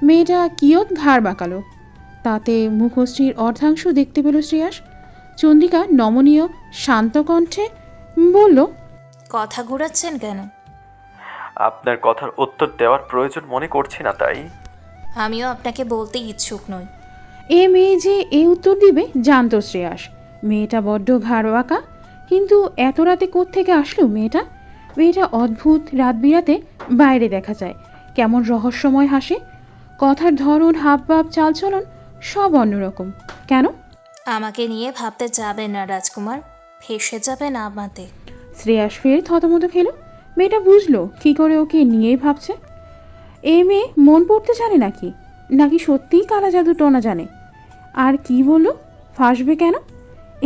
মেয়েটা কিয়ৎ ঘাড় বাঁকালো। তাতে মুখশ্রীর অর্ধাংশ দেখতে পেল শ্রেয়াস। চন্দ্রিকা নমনীয় শান্ত কণ্ঠে বলল, কথা ঘোরাচ্ছেন কেন? আপনার কথার উত্তর দেওয়ার প্রয়োজন মনে করছি না, তাই। আমিও আপনাকে বলতে ইচ্ছুক নই। এ মেয়ে যে এই উত্তর দিবে জানতো শ্রেয়াস। মেয়েটা বড্ড ঘাড় বাঁকা, কিন্তু এত রাতে কোত্থেকে আসলো মেয়েটা? মেয়েটা অদ্ভুত, রাত বিরাতে বাইরে দেখা যায় কেমন রহস্যময় হাসে। কথার ধরন, হাবভাব, চালচলন সব অন্যরকম। কেন? আমাকে নিয়ে ভাবতে যাবেন না রাজকুমার, ফেসে যাবেন আমাতে। শ্রেয়াস ফের থতমত খেলো। মেয়েটা বুঝলো কী করে ওকে নিয়েই ভাবছে। এ মেয়ে মন পড়তে জানে নাকি, নাকি সত্যিই কালা জাদু টোনা জানে? আর কি বললো, ফাঁসবে কেন?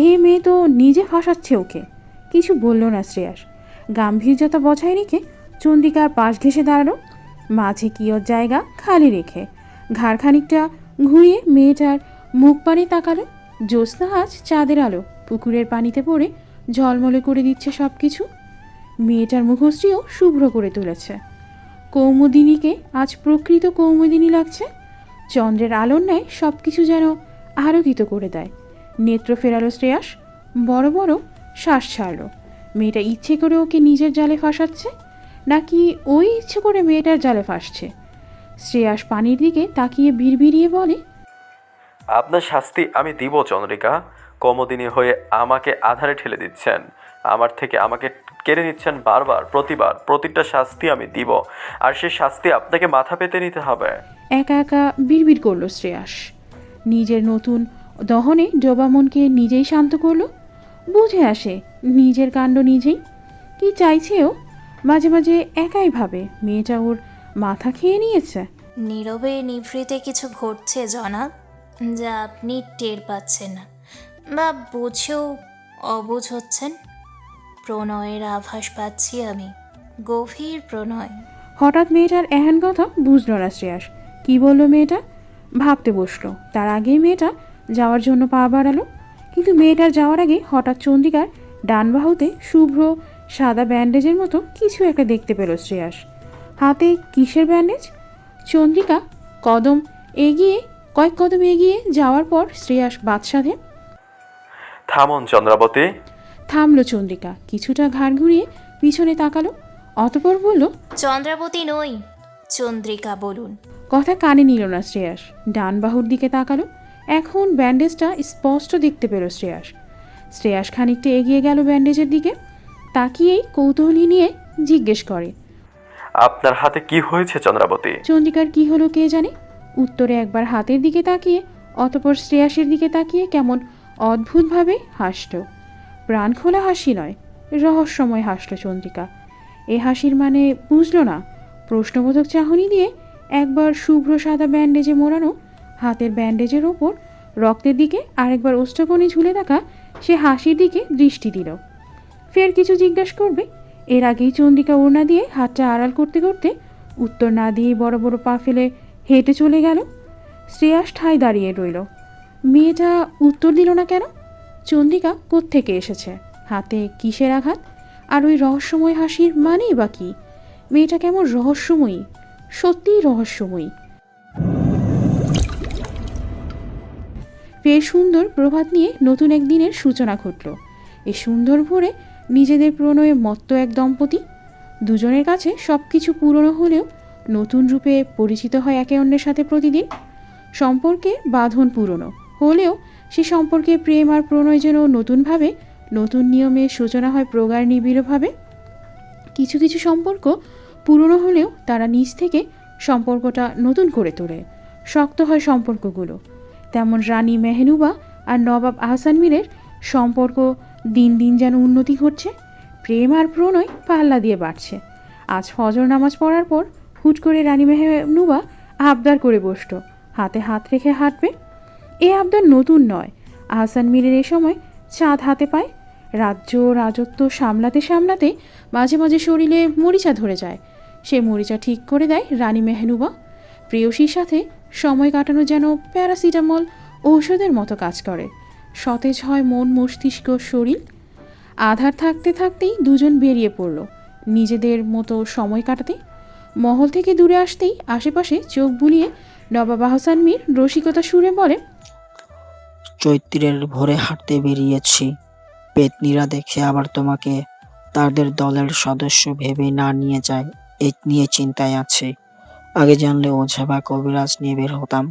এ মেয়ে তো নিজে ফাঁসাচ্ছে ওকে। কিছু বলল না শ্রেয়াস। গাম্ভীর্যতা বজায় রেখে চন্দ্রিকার পাশ ঘেঁষে দাঁড়ালো, মাঝে কিয়ৎ জায়গা খালি রেখে। ঘাড় খানিকটা ঘুরিয়ে মেয়েটার মুখ পানে তাকালো। জ্যোৎস্না আজ চাঁদের আলো পুকুরের পানিতে পড়ে ঝলমলে করে দিচ্ছে সব কিছু। মেয়েটার মুখশ্রীও শুভ্র করে তুলেছে। কৌমুদিনীকে আজ প্রকৃত কৌমুদিনী লাগছে। চন্দ্রের আলোর ন্যায় সব কিছু যেন আলোকিত করে দেয়। নেত্র ফেরালো শ্রেয়াস, বড় বড় শ্বাস ছাড়ল। মেয়েটা ইচ্ছে করে ওকে নিজের জালে ফাঁসাচ্ছে, নাকি ওই ইচ্ছে করে মেয়েটার জালে ফাঁসছে? শ্রেয়াস পানির দিকে তাকিয়ে বিড়বিড়িয়ে বলে, আপনার শাস্তি আমি দিব চন্দ্রিকা। কমোদিনী হয়ে আমাকে আধারে ঠেলে দিচ্ছেন, আমার থেকে আমাকে কেড়ে নিচ্ছেন বারবার, প্রতিটা শাস্তি আমি দিব, আর সেই শাস্তি আপনাকে মাথা পেতে নিতে হবে। একা একা বিড়বিড় করলো শ্রেয়াস। নিজের নতুন দহনে ডোবা মনকে নিজেই শান্ত করলো। বুঝে আসে নিজের কাণ্ড নিজেই। কি চাইছে ও? মাঝে মাঝে একাই ভাবে মেয়েটা ওর মাথা খেয়ে নিয়েছে। নীরবে নিভৃতে কিছু ঘটছে জনাব, যা আপনি টের পাচ্ছেন না, বা বুঝেও অবুঝ হচ্ছেন। প্রণয়ের আভাস পাচ্ছি আমি, গভীর প্রণয়। হঠাৎ মেয়েটার এহেন কথা বুঝলো না শ্রেয়াস। কি বললো মেয়েটা? ভাবতে বসলো। তার আগেই মেয়েটা যাওয়ার জন্য পা বাড়ালো। কিন্তু মেয়েটার যাওয়ার আগে হঠাৎ চন্দ্রিকার ডান বাহুতে শুভ্র সাদা ব্যান্ডেজের মতো কিছু একটা দেখতে পেল শ্রেয়াস। হাতে কিসের ব্যান্ডেজ? চন্দ্রিকা কয়েক কদম এগিয়ে যাওয়ার পর শ্রেয়াস বাদশাধে, থামুন চন্দ্রাবতী। থামলো চন্দ্রিকা, কিছুটা ঘাড় ঘুরিয়ে পিছনে তাকালো, অতঃপর বলল, চন্দ্রাবতী নই, চন্দ্রিকা বলুন। কথা কানে নিল না শ্রেয়াস। ডান বাহুর দিকে তাকালো। এখন ব্যান্ডেজটা স্পষ্ট দেখতে পেল শ্রেয়াস। শ্রেয়াস খানিকটা এগিয়ে গেল ব্যান্ডেজের দিকে, তাকিয়েই কৌতূহলী নিয়ে জিজ্ঞেস করে, আপনার হাতে কি হয়েছে চন্দ্রাবতী? চন্দ্রিকার কি হলো কে জানে। উত্তরে একবার হাতের দিকে তাকিয়ে, অতঃপর শ্রেয়াসের দিকে তাকিয়ে কেমন অদ্ভুতভাবে হাসল। প্রাণ খোলা হাসি নয়, রহস্যময় হাসল চন্দ্রিকা। এ হাসির মানে বুঝল না। প্রশ্নবোধক চাহনি দিয়ে একবার শুভ্র সাদা ব্যান্ডেজে মোড়ানো হাতের ব্যান্ডেজের ওপর রক্তের দিকে, আরেকবার ওষ্ঠকোণে ঝুলে থাকা সে হাসির দিকে দৃষ্টি দিল। ফের কিছু জিজ্ঞাসা করবে, এর আগেই চন্দ্রিকা ওড়না দিয়ে হাতটা আড়াল করতে করতে উত্তর না দিয়েই বড় বড় পা ফেলে হেঁটে চলে গেল। শ্রেয়াস ঠায় দাঁড়িয়ে রইল। মেয়েটা উত্তর দিল না কেন? চন্দ্রিকা কোত্থেকে এসেছে? হাতে কিসের আঘাত? আর ওই রহস্যময় হাসির মানেই বা কী? মেয়েটা কেমন রহস্যময়ী, সত্যিই রহস্যময়ী। ফের সুন্দর প্রভাত নিয়ে নতুন এক দিনের সূচনা ঘটল। এই সুন্দর ভোরে নিজেদের প্রণয়ে মত্ত এক দম্পতি। দুজনের কাছে সব কিছু পুরনো হলেও নতুন রূপে পরিচিত হয় একে অন্যের সাথে প্রতিদিন। সম্পর্কে বাঁধন পুরনো হলেও সে সম্পর্কে প্রেম আর প্রণয় যেন নতুনভাবে, নতুন নিয়মে সূচনা হয় প্রগাঢ় নিবিড়ভাবে। কিছু কিছু সম্পর্ক পুরনো হলেও তারা নিজ থেকে সম্পর্কটা নতুন করে তোলে, শক্ত হয় সম্পর্কগুলো। তেমন রানী মেহনুবা আর নবাব আহসান মীরের সম্পর্ক দিন দিন যেন উন্নতি ঘটছে। প্রেম আর প্রণয় পাল্লা দিয়ে বাড়ছে। আজ ফজর নামাজ পড়ার পর হুট করে রানী মেহনুবা আবদার করে বসল, হাতে হাত রেখে হাঁটবে। এ আবদার নতুন নয়। আহসান মীরের এ সময় চাঁদ হাতে পায়। রাজত্ব সামলাতে সামলাতে মাঝে মাঝে শরীরে মরিচা ধরে যায়। সে মরিচা ঠিক করে দেয় রানী মেহনুবা। প্রেয়সীর সাথে সময় কাটানো যেন প্যারাসিটামল ঔষধের মতো কাজ করে। সতেজ হয় মন, মস্তিষ্ক, শরীর। আধার থাকতে থাকতেই দুজন বেরিয়ে পড়ল নিজেদের মতো সময় কাটাতে। মহল থেকে দূরে আসতেই আশেপাশে চোখ বুলিয়ে নবাব আহসান মীর রসিকতা সুরে বলে, চৈত্রের ভোরে হাঁটতে বেরিয়েছি, পেতনিরা দেখে আবার তোমাকে তাদের দলের সদস্য ভেবে না নিয়ে যায়, এই নিয়ে চিন্তায় আছে। আগে জানলে ওঝা বা কবিরাজ নিয়ে বের হতাম।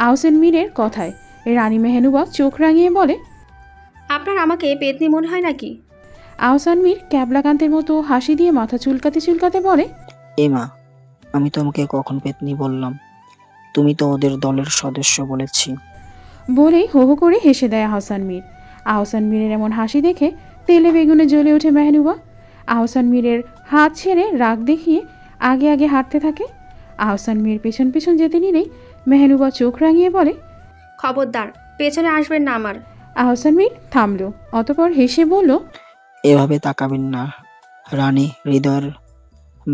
আহসান মীরের কথায় রানী মেহনুবা চোখ রাঙিয়ে বলে, আপনার আমাকে পেতনি মনে হয় নাকি? আহসান মীর ক্যাবলাকান্তের মতো হাসি দিয়ে মাথা চুলকাতে চুলকাতে বলে, এমা, আমি তোমাকে কখন পেতনি বললাম? তুমি তো ওদের দলের সদস্য বলেছি। বলেই হো হো করে হেসে দেয় আহসান মীর। আহসান মীরের এমন হাসি দেখে তেলে বেগুনে জ্বলে ওঠে মেহনুবা। আহসান মীরের হাত ছেড়ে রাগ দেখিয়ে আগে আগে হাঁটতে থাকে। আহসান মীর পেছন পেছন যেতে নিলেই মেহনুবা চোখ রাঙিয়ে বলে, খবরদার, পেছনে আসবেন না আমার। আহসান মীর থামল, অতপর হেসে বলল, এভাবে তাকাবেন না রানী, হৃদয়ের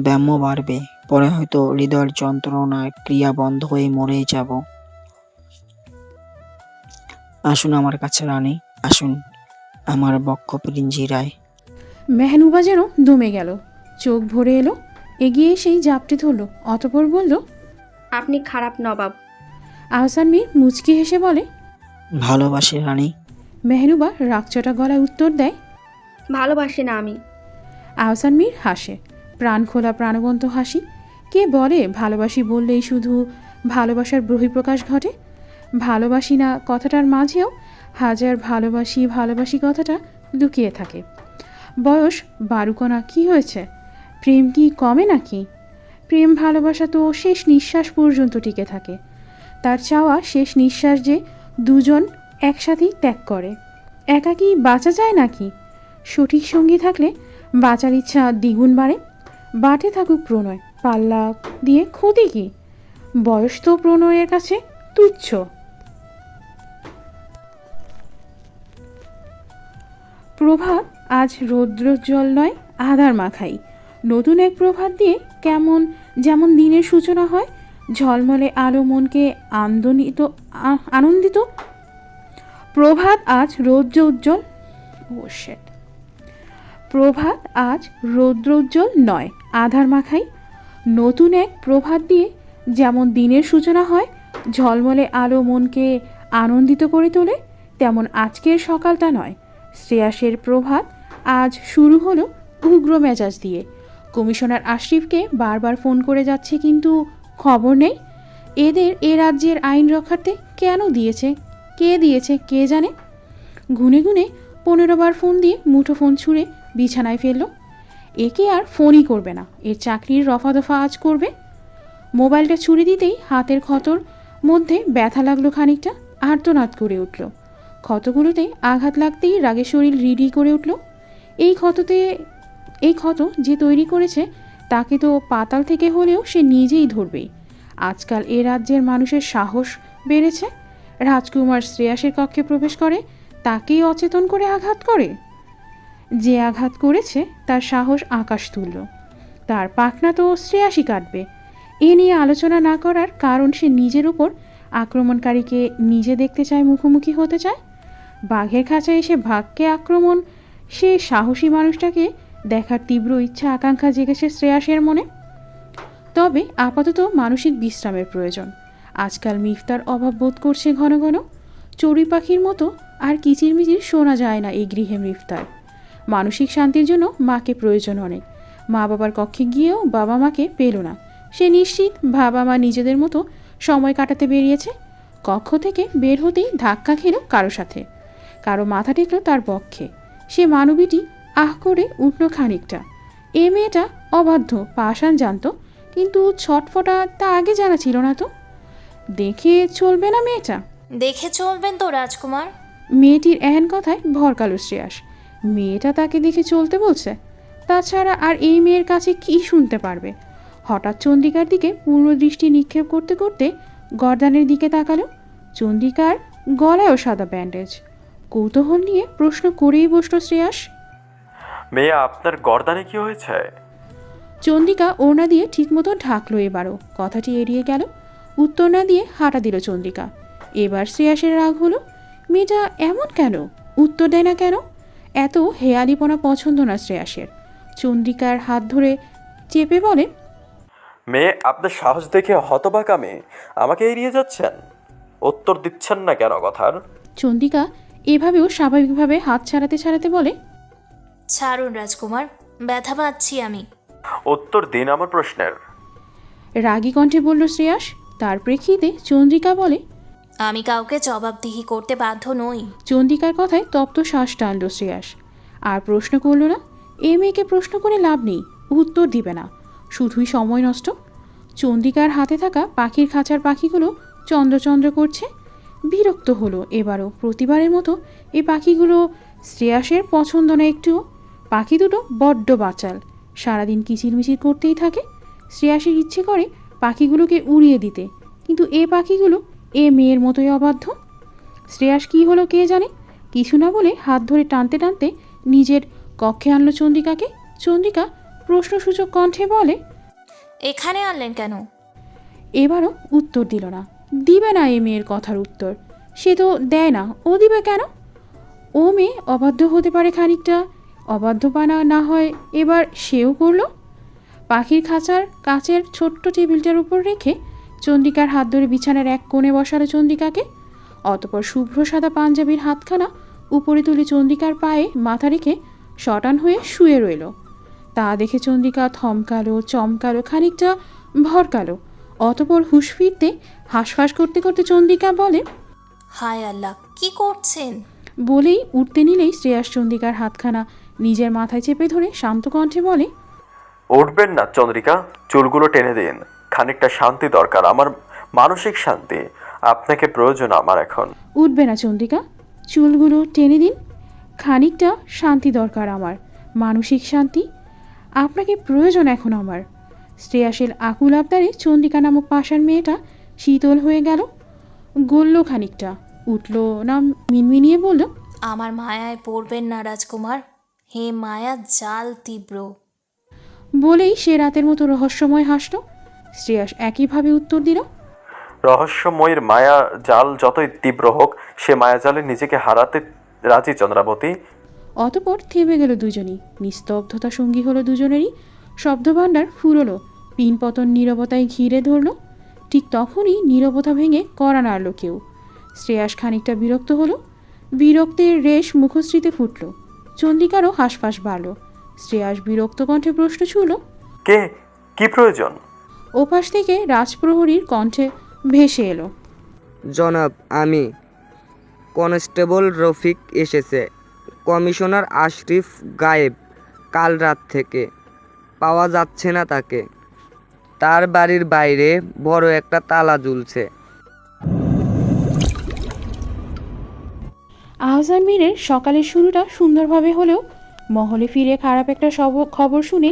ব্যায়াম বাড়বে, পরে হয়তো হৃদয়ের যন্ত্রণায় ক্রিয়া বন্ধ হয়ে মরেই যাব। আসুন আমার কাছে রানী, আসুন আমার বক্ষ পিঞ্জিরায়। মেহনুবা যেন দমে গেল, চোখ ভরে এলো, এগিয়ে এসেই জাপটে ধরল, অতপর বলল, আপনি খারাপ নবাব। আহসান মীর মুচকি হেসে বলে, ভালোবাসি রানী। মেহনুবা রাগচটা গলায় উত্তর দেয়, ভালোবাসি না আমি। আহসান মীর হাসে, প্রাণ খোলা প্রাণবন্ত হাসি। কে বলে ভালোবাসি বললেই শুধু ভালোবাসার বহিঃপ্রকাশ ঘটে? ভালোবাসি না কথাটার মাঝেও হাজার ভালোবাসি ভালোবাসি কথাটা লুকিয়ে থাকে। বয়স 12 কি হয়েছে? প্রেম কি কমে নাকি? প্রেম ভালোবাসা তো শেষ নিঃশ্বাস পর্যন্ত টিকে থাকে। তার চাওয়া শেষ নিঃশ্বাস যে দুজন একসাথেই ত্যাগ করে। একা কি বাঁচা যায় নাকি? সঠিক সঙ্গী থাকলে বাঁচার ইচ্ছা দ্বিগুণ বাড়ে। বাটে থাকুক প্রণয়, পাল্লা দিয়ে ক্ষতি কি? বয়স তো প্রণয়ের কাছে তুচ্ছ। প্রভাত আজ রৌদ্রোজ্জ্বল নয়, আধার মাখাই। নতুন এক প্রভাত দিয়ে যেমন দিনের সূচনা হয়, ঝলমলে আলো মনকে আনন্দিত। প্রভাত আজ প্রভাত আজ রৌদ্রোজ্জ্বল নয়, আধার মাখাই। নতুন এক প্রভাত দিয়ে যেমন দিনের সূচনা হয়, ঝলমলে আলো মনকে আনন্দিত করে তোলে, তেমন আজকের সকালটা নয়। শ্রেয়াসের প্রভাত আজ শুরু হলো উগ্র মেজাজ দিয়ে। কমিশনার আশরিফকে বারবার ফোন করে যাচ্ছে, কিন্তু খবর নেই। এদের এ রাজ্যের আইন রক্ষার্থে কেন দিয়েছে, কে জানে। গুনে গুনে 15 বার ফোন দিয়ে মুঠোফোন ছুঁড়ে বিছানায় ফেলল। একে আর ফোনই করবে না, এর চাকরির রফা দফা আজ করবে। মোবাইলটা ছুঁড়ে দিতেই হাতের ক্ষতর মধ্যে ব্যথা লাগলো খানিকটা, আর্তনাদ করে উঠল। ক্ষতগুলোতে আঘাত লাগতেই রাগে শরীর রিডি করে উঠল। এই ক্ষত যে তৈরি করেছে তাকে তো পাতাল থেকে হলেও সে নিজেই ধরবেই। আজকাল এ রাজ্যের মানুষের সাহস বেড়েছে। রাজকুমার শ্রেয়াসের কক্ষে প্রবেশ করে তাকেই অচেতন করে আঘাত করে। যে আঘাত করেছে তার সাহস আকাশ তুলল। তার পাখনা তো শ্রেয়াসই কাটবে। এ নিয়ে আলোচনা না করার কারণ সে নিজের উপর আক্রমণকারীকে নিজে দেখতে চায়, মুখোমুখি হতে চায়। বাঘের খাঁচায় এসে ভাগকে আক্রমণ, সে সাহসী মানুষটাকে দেখার তীব্র ইচ্ছা আকাঙ্ক্ষা জেগেছে শ্রেয়াসের মনে। তবে আপাতত মানসিক বিশ্রামের প্রয়োজন। আজকাল মিফতার অভাব বোধ করছে ঘন ঘন। চড়ুই পাখির মতো আর কিচিরমিচির শোনা যায় না এই গৃহে মিফতার। মানসিক শান্তির জন্য মাকে প্রয়োজন অনেক। মা বাবার কক্ষে গিয়েও বাবা মাকে পেল না। সে নিশ্চিত বাবা মা নিজেদের মতো সময় কাটাতে বেরিয়েছে। কক্ষ থেকে বের হতেই ধাক্কা খেল কারো সাথে, কারো মাথা টেকল তার বক্ষে। সে মানবীটি আহ করে উঠল খানিকটা। এ মেয়েটা অবাধ্য, পাষাণ জানত, কিন্তু ছটফটা তা আগে জানা ছিল না তো। দেখে চলবে না মেয়েটা? দেখে চলবেন তো রাজকুমার। মেয়েটির এহেন কথায় ভরকালো শ্রেয়াস। মেয়েটা তাকে দেখে চলতে বলছে? তাছাড়া আর এই মেয়ের কাছে কি শুনতে পারবে? হঠাৎ চন্দ্রিকার দিকে পূর্ণ দৃষ্টি নিক্ষেপ করতে করতে গর্দানের দিকে তাকালো। চন্দ্রিকার গলায়ও সাদা ব্যান্ডেজ। কৌতূহল নিয়ে প্রশ্ন করেই বসল শ্রেয়াস। মেয়ে আপনার গর্দানে কি হয়েছে? চন্দ্রিকা ওড়না দিয়ে ঠিকমতো ঢাকলো। এবারও কথাটি এড়িয়ে গেল। উত্তর না দিয়ে হাঁটা দিল চন্দ্রিকা। এবার শ্রেয়াসের রাগ হলো। মেয়েটা এমন কেন? উত্তর দেয় না কেন? এত হেয়ালিপনা পছন্দ না শ্রেয়াসের। চন্দ্রিকার হাত ধরে চেপে বলে, মেয়ে আপনার সাহস দেখে হতবাক আমি। আমাকে এড়িয়ে যাচ্ছেন, উত্তর দিচ্ছেন না কেন কথার? চন্দ্রিকা এভাবেও স্বাভাবিকভাবে হাত ছাড়াতে ছাড়াতে বলে, ছাড়ুন রাজকুমার, ব্যথা পাচ্ছি আমি। উত্তর দিন আমার প্রশ্নের। রাগী কণ্ঠে বলল শ্রেয়াস। তার প্রেক্ষিতে চন্দ্রিকা বলে, আমি কাউকে জবাবদিহি করতে বাধ্য নই। চন্দ্রিকার কথায় তপ্ত শ্বাস টানল শ্রেয়াস। আর প্রশ্ন করল না। এ মেয়েকে প্রশ্ন করে লাভ নেই, উত্তর দিবে না, শুধুই সময় নষ্ট। চন্দ্রিকার হাতে থাকা পাখির খাঁচার পাখিগুলো চন্দ্রচন্দ্র করছে। বিরক্ত হলো এবারও। প্রতিবারের মতো এই পাখিগুলো শ্রেয়াসের পছন্দ না একটুও। পাখি দুটো বড্ড বাচাল, সারাদিন কিচিরমিচির করতেই থাকে। শ্রেয়াসের ইচ্ছে করে পাখিগুলোকে উড়িয়ে দিতে, কিন্তু এ পাখিগুলো এ মেয়ের মতোই অবাধ্য। শ্রেয়াস কী হলো কে জানে। কিছু না বলে হাত ধরে টানতে টানতে নিজের কক্ষে আনলো চন্দ্রিকাকে। চন্দ্রিকা প্রশ্নসূচক কণ্ঠে বলে, এখানে আনলেন কেন? এবারও উত্তর দিল না। দিবে না এ মেয়ের কথার উত্তর। সে তো দেয় না, ও দিবে কেন? ও মেয়ে অবাধ্য হতে পারে খানিকটা, অবাধ্যপানা না হয় এবার সেও করলো। পাখির খাঁচার কাচের ছোট্ট টেবিলটার উপর রেখে চন্দ্রিকার হাত ধরে বিছানার এক কোণে বসালো চন্দ্রিকাকে। অতপর শুভ্র সাদা পাঞ্জাবির হাতখানা উপরে তুলে চন্দ্রিকার পায়ে মাথা রেখে শটান হয়ে শুয়ে রইল। তা দেখে চন্দ্রিকা থমকালো, চমকালো, খানিকটা ভরকালো। অতপর হুঁশ ফিরতে হাঁসফাঁস করতে করতে চন্দ্রিকা বলে, হায় আল্লাহ, কি করছেন? বলেই উঠতে নিলেই শ্রেয়াস চন্দ্রিকার হাতখানা নিজের মাথায় চেপে ধরে শান্ত কণ্ঠে বলে, উঠবেন না চন্দ্রিকা, চুলগুলো টেনে দিন। খানিকটা শান্তি দরকার আমার, মানসিক শান্তি। আপনাকে প্রয়োজন আমার এখন। উঠবে না চন্দ্রিকা, চুলগুলো টেনে দিন। খানিকটা শান্তি দরকার আমার, মানসিক শান্তি। আপনাকে প্রয়োজন এখন আমার। শ্রেয়াসের আকুল আবদারে চন্দ্রিকা নামক পাষাণ মেয়েটা শীতল হয়ে গেল, গলল খানিকটা। উঠল না মিনমিনিয়ে বলল, আমার মায়ায় পড়বেন না রাজকুমার, হে মায়া জাল তীব্র। বলেই সে রাতের মতো রহস্যময় হাসল। শ্রেয়াস একইভাবে উত্তর দিল, রহস্যময়ীর মায়া জাল যতই তীব্র হোক, সে মায়াজালে নিজেকে হারাতে রাজি চন্দ্রাবতী। অতপর থেমে গেল দুজনই। নিস্তব্ধতা সঙ্গী হলো দুজনেরই। শব্দভাণ্ডার ফুরলো, পিনপতন নীরবতায় ঘিরে ধরল। ঠিক তখনই নীরবতা ভেঙে কড়া নাড়ল কেউ। শ্রেয়াস খানিকটা বিরক্ত হলো। বিরক্তের রেশ মুখশ্রীতে ফুটল। চন্দ্রিকারও হাঁসফাঁস বাড়ল। শ্রেয়াস বিরক্ত কণ্ঠে প্রশ্ন ছুড়ল, কে? কি প্রয়োজন? ওপাশ থেকে রাজপ্রহরীর কণ্ঠে ভেসে এলো, জনাব, আমি কনস্টেবল রফিক এসেছে। কমিশনার আশরিফ গায়েব কাল রাত থেকে, পাওয়া যাচ্ছে না তাকে। তার বাড়ির বাইরে বড় একটা তালা ঝুলছে। আহসান মীরের সকালের শুরুটা সুন্দরভাবে হলেও মহলে ফিরে খারাপ একটা খবর শুনে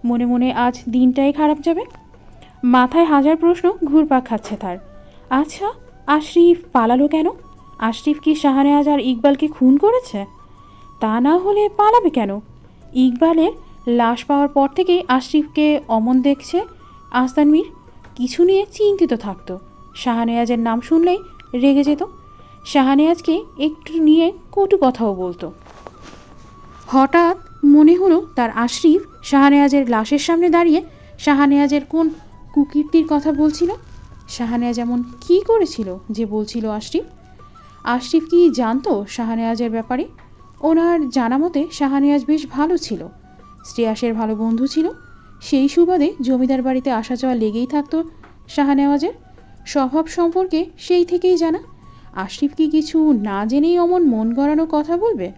মনে মনে আজ দিনটাই খারাপ যাবে। মাথায় হাজার প্রশ্ন ঘুরপাক খাচ্ছে তার। আচ্ছা, আশরিফ পালালো কেন? আশরিফ কি শাহনেওয়াজ আর ইকবালকে খুন করেছে? তা না হলে পালাবে কেন? ইকবালের লাশ পাওয়ার পর থেকেই আশরিফকে অমন দেখছে আহসান মীর। কিছু নিয়ে চিন্তিত থাকতো। শাহনেওয়াজের নাম শুনলেই রেগে যেত। শাহনেওয়াজকে একটু নিয়ে কটু কথাও বলতো। হঠাৎ মনে হলো তার আশরিফ শাহনেওয়াজের লাশের সামনে দাঁড়িয়ে শাহনেওয়াজের কোন কুকীর্তির কথা বলছিল। শাহনেওয়াজ এমন কী করেছিল যে বলছিল আশরিফ? আশরিফ কি জানতো শাহনেওয়াজের ব্যাপারে? ওনার জানা মতে শাহনেওয়াজ বেশ ভালো ছিল, শ্রেয়াসের ভালো বন্ধু ছিল। সেই সুবাদে জমিদার বাড়িতে আসা যাওয়া লেগেই থাকতো শাহনেওয়াজের। স্বভাব সম্পর্কে সেই থেকেই জানা। আশরিফ কি কিছু না জেনেই অমন মন গড়ানো কথা বলবে?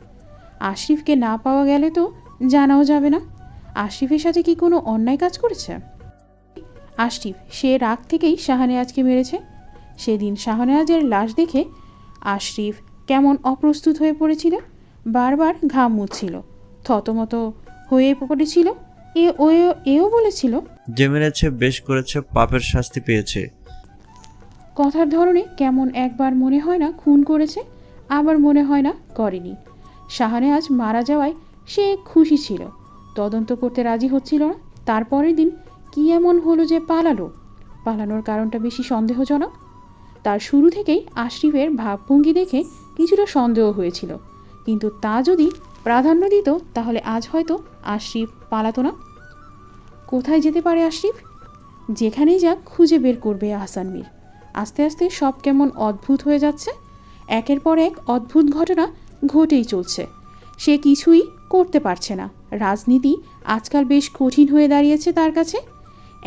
আশরিফকে না পাওয়া গেলে তো জানাও যাবে না আশরিফের সাথে কি কোনো অন্যায় কাজ করেছে। আশরিফ সে রাগ থেকেই শাহনেওয়াজকে মেরেছে। সেদিন শাহনেওয়াজের লাশ দেখে আশরিফ কেমন অপ্রস্তুত হয়ে পড়েছিল, বারবার ঘাম মুছছিল, থতমত হয়ে পড়েছিল। এও বলেছিল, যে মেরেছে বেশ করেছে, পাপের শাস্তি পেয়েছে। কথার ধরনে কেমন একবার মনে হয় না খুন করেছে, আবার মনে হয় না করেনি। শাহনেওয়াজ মারা যাওয়ায় সে খুশি ছিল, তদন্ত করতে রাজি হচ্ছিল না। তারপরের দিন কি এমন হলো যে পালানোর কারণটা বেশি সন্দেহজনক। তার শুরু থেকেই আশরিফের ভাবভঙ্গি দেখে কিছুটা সন্দেহ হয়েছিল, কিন্তু তা যদি প্রাধান্য দিত তাহলে আজ হয়তো আশরিফ পালাতো না। কোথায় যেতে পারে আশরিফ? যেখানেই যাক খুঁজে বের করবে আহসান মীর। আস্তে আস্তে সব কেমন অদ্ভুত হয়ে যাচ্ছে, একের পর এক অদ্ভুত ঘটনা ঘটেই চলছে। সে কিছুই করতে পারছে না। রাজনীতি আজকাল বেশ কঠিন হয়ে দাঁড়িয়েছে তার কাছে।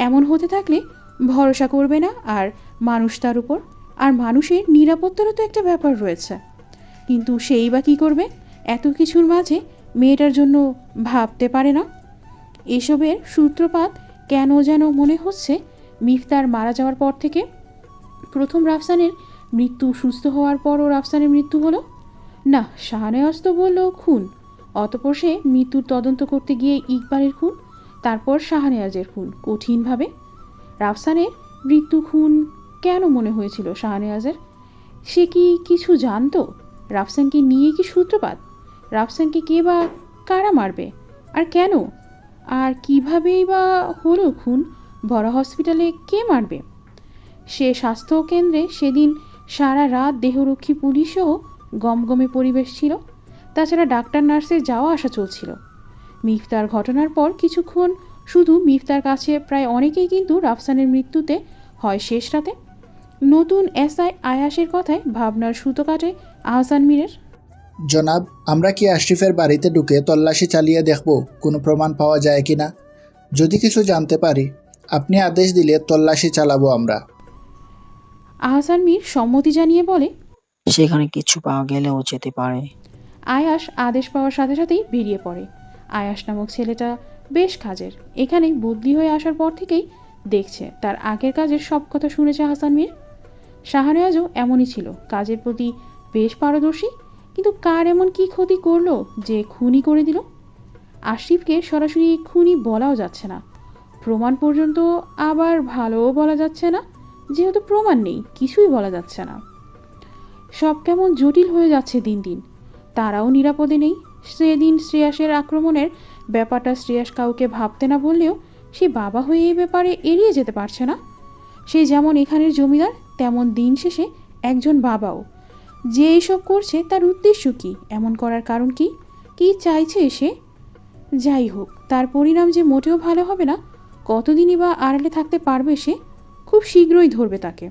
এমন হতে থাকলে ভরসা করবে না আর মানুষ তার উপর, আর মানুষের নিরাপত্তারও তো একটা ব্যাপার রয়েছে। কিন্তু সেই বা কী করবে? এত কিছুর মাঝে মেয়েটার জন্য ভাবতে পারে না। এসবের সূত্রপাত কেন যেন মনে হচ্ছে মিফতার মারা যাওয়ার পর থেকে। প্রথম রাফসানের মৃত্যু, সুস্থ হওয়ার পরও রাফসানের মৃত্যু হলো না। শাহনেওয়াজ তো বলল খুন, অতপর সে মৃত্যুর তদন্ত করতে গিয়ে ইকবালের খুন, তারপর শাহনেওয়াজের খুন। কঠিনভাবে রাফসানের মৃত্যু খুন কেন মনে হয়েছিল শাহনেওয়াজের? সে কি কিছু জানতো? রাফসানকে নিয়ে কি সূত্রপাত? রাফসানকে কে বা কারা মারবে, আর কেন, আর কীভাবেই বা হলো খুন? বড় হসপিটালে কে মারবে? সে স্বাস্থ্য কেন্দ্রে সেদিন সারা রাত দেহরক্ষী পুলিশসহ গমগমে পরিবেশ ছিল। তাছাড়া ডাক্তার নার্সের যাওয়া আসা চলছিল। মিফতার ঘটনার পর কিছুক্ষণ শুধু মিফতার কাছে প্রায় অনেকেই কিন্তু রাফসানের মৃত্যুতে হয় শেষ রাতে। নতুন এসআই আয়াসের কথায় ভাবনার সুতো কাটে আহসান মীরের। জনাব, আমরা কি আশরিফের বাড়িতে ঢুকে তল্লাশি চালিয়ে দেখব কোনো প্রমাণ পাওয়া যায় কি না? যদি কিছু জানতে পারি আপনি আদেশ দিলে তল্লাশি চালাবো আমরা। আহসান মীর সম্মতি জানিয়ে বলে, সেখানে কিছু পাওয়া গেলেও যেতে পারে। আয়াস আদেশ পাওয়ার সাথে সাথেই বেরিয়ে পড়ে। আয়াস নামক ছেলেটা বেশ কাজের। এখানে বদলি হয়ে আসার পর থেকেই দেখছে তার আগের কাজের সব কথা শুনেছে আহসান মীর। শাহনেওয়াজও এমনই ছিল, কাজের প্রতি বেশ পারদর্শী। কিন্তু কার এমন কি ক্ষতি করলো যে খুনি করে দিল? আশরিফকে সরাসরি খুনি বলাও যাচ্ছে না, প্রমাণ পর্যন্ত আবার ভালোও বলা যাচ্ছে না। যেহেতু প্রমাণ নেই, কিছুই বলা যাচ্ছে না। সব কেমন জটিল হয়ে যাচ্ছে দিন দিন। তারাও নিরাপদে নেই। সেদিন শ্রেয়াসের আক্রমণের ব্যাপারটা শ্রেয়াস কাউকে ভাবতে না বললেও সে বাবা হয়ে এই ব্যাপারে এড়িয়ে যেতে পারছে না। সে যেমন এখানের জমিদার, তেমন দিন শেষে একজন বাবাও। যে এইসব করছে তার উদ্দেশ্য কী? এমন করার কারণ কি? কি চাইছে সে? যাই হোক, তার পরিণাম যে মোটেও ভালো হবে না। কতদিনই বা আড়ালে থাকতে পারবে সে? খুব শীঘ্রই ধরবে তাকে।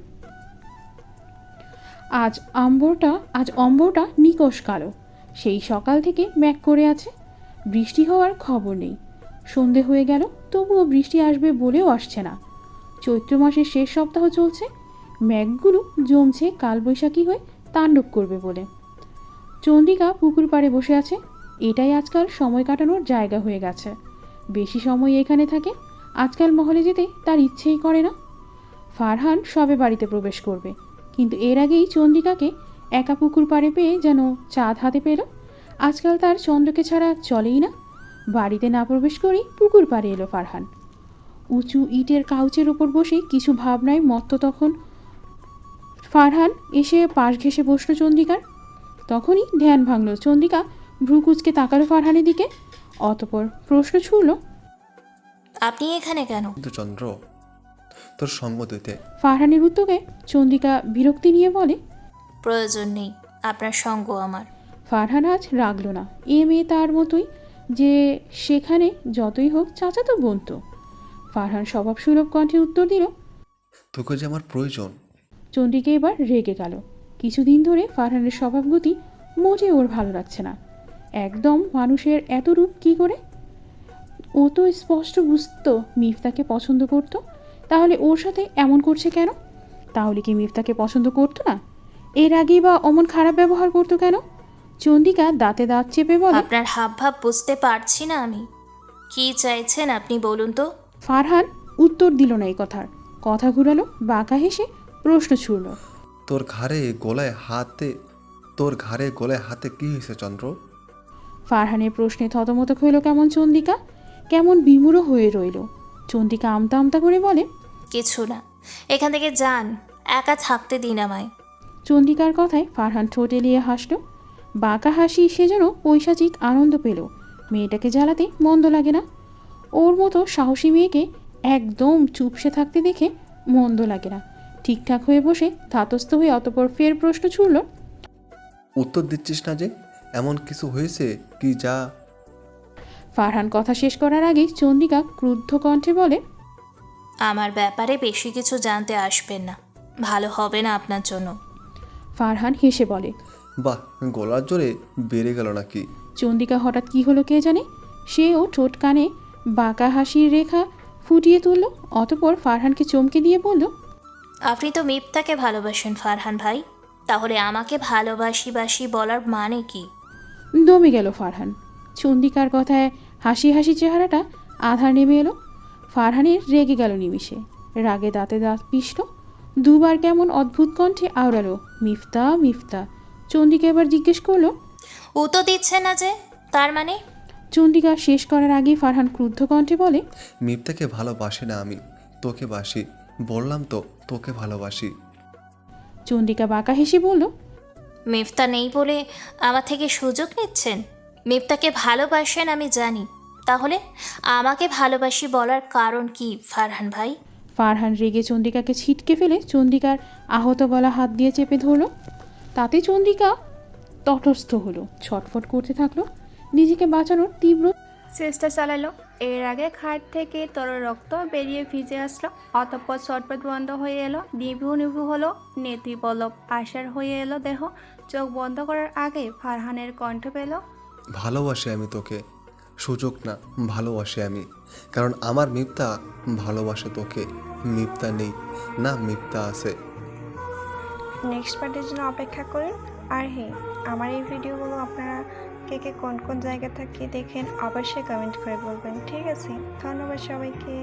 আজ অম্বরটা নিকষ কালো। সেই সকাল থেকে ম্যাঘ করে আছে, বৃষ্টি হওয়ার খবর নেই। সন্ধে হয়ে গেল, তবুও বৃষ্টি আসবে বলেও আসছে না। চৈত্র মাসের শেষ সপ্তাহ চলছে, মেঘগুলো জমছে কালবৈশাখী হয়ে তাণ্ডব করবে বলে। চন্দ্রিকা পুকুর পাড়ে বসে আছে। এটাই আজকাল সময় কাটানোর জায়গা হয়ে গেছে। বেশি সময় এখানে থাকে। আজকাল মহলে যেতে তার ইচ্ছেই করে না। ফারহান সবে বাড়িতে প্রবেশ করবে, কিন্তু এর আগেই চন্দ্রিকাকে একা পুকুর পাড়ে পেয়ে যেন চাঁদ হাতে পেল। আজকাল তার চন্দ্রকে ছাড়া চলেই না। বাড়িতে না প্রবেশ করেই পুকুর পাড়ে এলো ফারহান। উঁচু ইটের কাউচের ওপর বসে কিছু ভাবনায় মত্ত তখন ফারহান এসে পাশ ঘেঁষে বসলো চন্দ্রিকার। তখনই ধ্যান ভাঙল। চন্দ্রিকা ভ্রুকুচকে তাকালো ফারহানের দিকে, অতপর প্রশ্ন ছুড়ল, আপনি এখানে কেন? কিন্তু চন্দ্র, তোর সঙ্গ দিতে। ফারহানের উত্তরে চন্দ্রিকা বিরক্তি নিয়ে বলে, প্রয়োজন নেই আপনার সঙ্গ আমার। ফারহান আজ রাগল না। এ মেয়ে তার মতোই, যে সেখানে যতই হোক চাচাতো বোন তো। ফারহান স্বভাব সুলভ কণ্ঠে উত্তর দিল, তোকে যে আমার প্রয়োজন। চন্দ্রিকা এবার রেগে গেল। কিছুদিন ধরে ফারহানের স্বভাবগতি মোটে ওর ভালো লাগছে না। একদম মানুষের এত রূপ কী করে? ও তো স্পষ্ট বুঝতো মিফতাকে পছন্দ করতো, তাহলে ওর সাথে এমন করছে কেন? তাহলে কি মিফতাকে পছন্দ করতো না? এর আগেই বা অমন খারাপ ব্যবহার করতো কেন? চন্দ্রিকা দাঁতে দাঁত চেপে বলে, আপনার হাবভাব বুঝতে পারছি না আমি। কি চাইছেন আপনি বলুন তো? ফারহান উত্তর দিল না এই কথার। কথা ঘুরালো, বাঁকা হেসে প্রশ্ন ছুড়ল, তোর ঘাড়ে গলায় হাতে কি হয়েছে চন্দ্র? ফারহানের প্রশ্নে থতমত হইল কেমন চন্দ্রিকা, কেমন বিমূঢ় হয়ে রইল। চন্দ্রিকা আমতা আমতা করে বলে। কিছু না, এখান থেকে যান, একা থাকতে দিন আমায়। চন্দ্রিকার কথায় ফারহান ঠোঁট এলিয়ে হাসল। বাঁকা হাসি সে যেন পৈশাচিক আনন্দ পেল। মেয়েটাকে জ্বালাতে মন্দ লাগে না। ওর মতো সাহসী মেয়েকে একদম চুপসে থাকতে দেখে মন্দ লাগে না। ঠিকঠাক হয়ে বসে ধাতস্থ হয়ে অতপর ফের প্রশ্ন ছুড়ল। উত্তর দিচ্ছিস না যে? এমন কিছু হয়েছে কি যা? ফারহান কথা শেষ করার আগেই চন্দ্রিকা ক্রুদ্ধ কণ্ঠে বলে, আমার ব্যাপারে বেশি কিছু জানতে আসবেন না, ভালো হবে না আপনার জন্য। ফারহান হেসে বলে। বাহ, গলার জোরে বেড়ে গেল নাকি? চন্দ্রিকা হঠাৎ কি হলো কে জানে, সেও ঠোঁট কানে বাঁকা হাসির রেখা ফুটিয়ে তুলল। অতপর ফারহানকে চমকে দিয়ে বলল, আপনি তো মিপ্তাকে ভালোবাসেন ফারহান ভাই, তাহলে আমাকে ভালোবাসি বলার মানে কি? দমে গেল ফারহান। চন্দ্রিকার কথায় হাসি হাসি চেহারাটা আধার নেমে এলো। ফারহানের রেগে গেল নিমিষে। রাগে দাঁতে দাঁত পিষল। দুবার কেমন অদ্ভুত কণ্ঠে আওড়ালো, মিফতা মিফতা। চন্দ্রিকা এবার জিজ্ঞেস করলো, উত্তর দিচ্ছে না যে, তার মানে? চন্দ্রিকা শেষ করার আগেই ফারহান ক্রুদ্ধ কণ্ঠে বলে, মিপ্তাকে ভালোবাসি না আমি, তোকে বাসি। বললাম তো তোকে ভালোবাসি। চন্দ্রিকা বাঁকা হেসে বলল, মিফতা নেই বলে আমার থেকে সুযোগ নিচ্ছেন? মিফতাকে ভালোবাসেন আমি জানি, তাহলে আমাকে ভালোবাসি বলার কারণ কি ফারহান ভাই? ফারহান রেগে চন্দ্রিকাকে ছিটকে ফেলে চন্দ্রিকার আহত গলা হাত দিয়ে চেপে ধরল। তাতে চন্দ্রিকা তটস্থ হলো, ছটফট করতে থাকলো, নিজেকে বাঁচানোর তীব্র চেষ্টা চালালো। এর আগে খাট থেকে তরল রক্ত বেরিয়ে ভিজে আসলো। অতঃপর ছটফট বন্ধ হয়ে এলো, নিভু নিভু হলো, নেত্রী পলক আশার হয়ে এলো দেহ। চোখ বন্ধ করার আগে ফারহানের কণ্ঠ পেল, ভালোবাসি আমি তোকে, সুযোগ না, ভালোবাসি আমি। কারণ আমার মিপ্তা ভালোবাসে তোকে। মিপ্তা নেই না, মিপ্তা আছে। নেক্সট পার্টের জন্য অপেক্ষা করুন। আর হ্যাঁ, আমার এই ভিডিওগুলো আপনারা কে কে কোন কোন জায়গা থেকে দেখেন অবশ্যই কমেন্ট করে বলবেন, ঠিক আছে? ধন্যবাদ সবাইকে।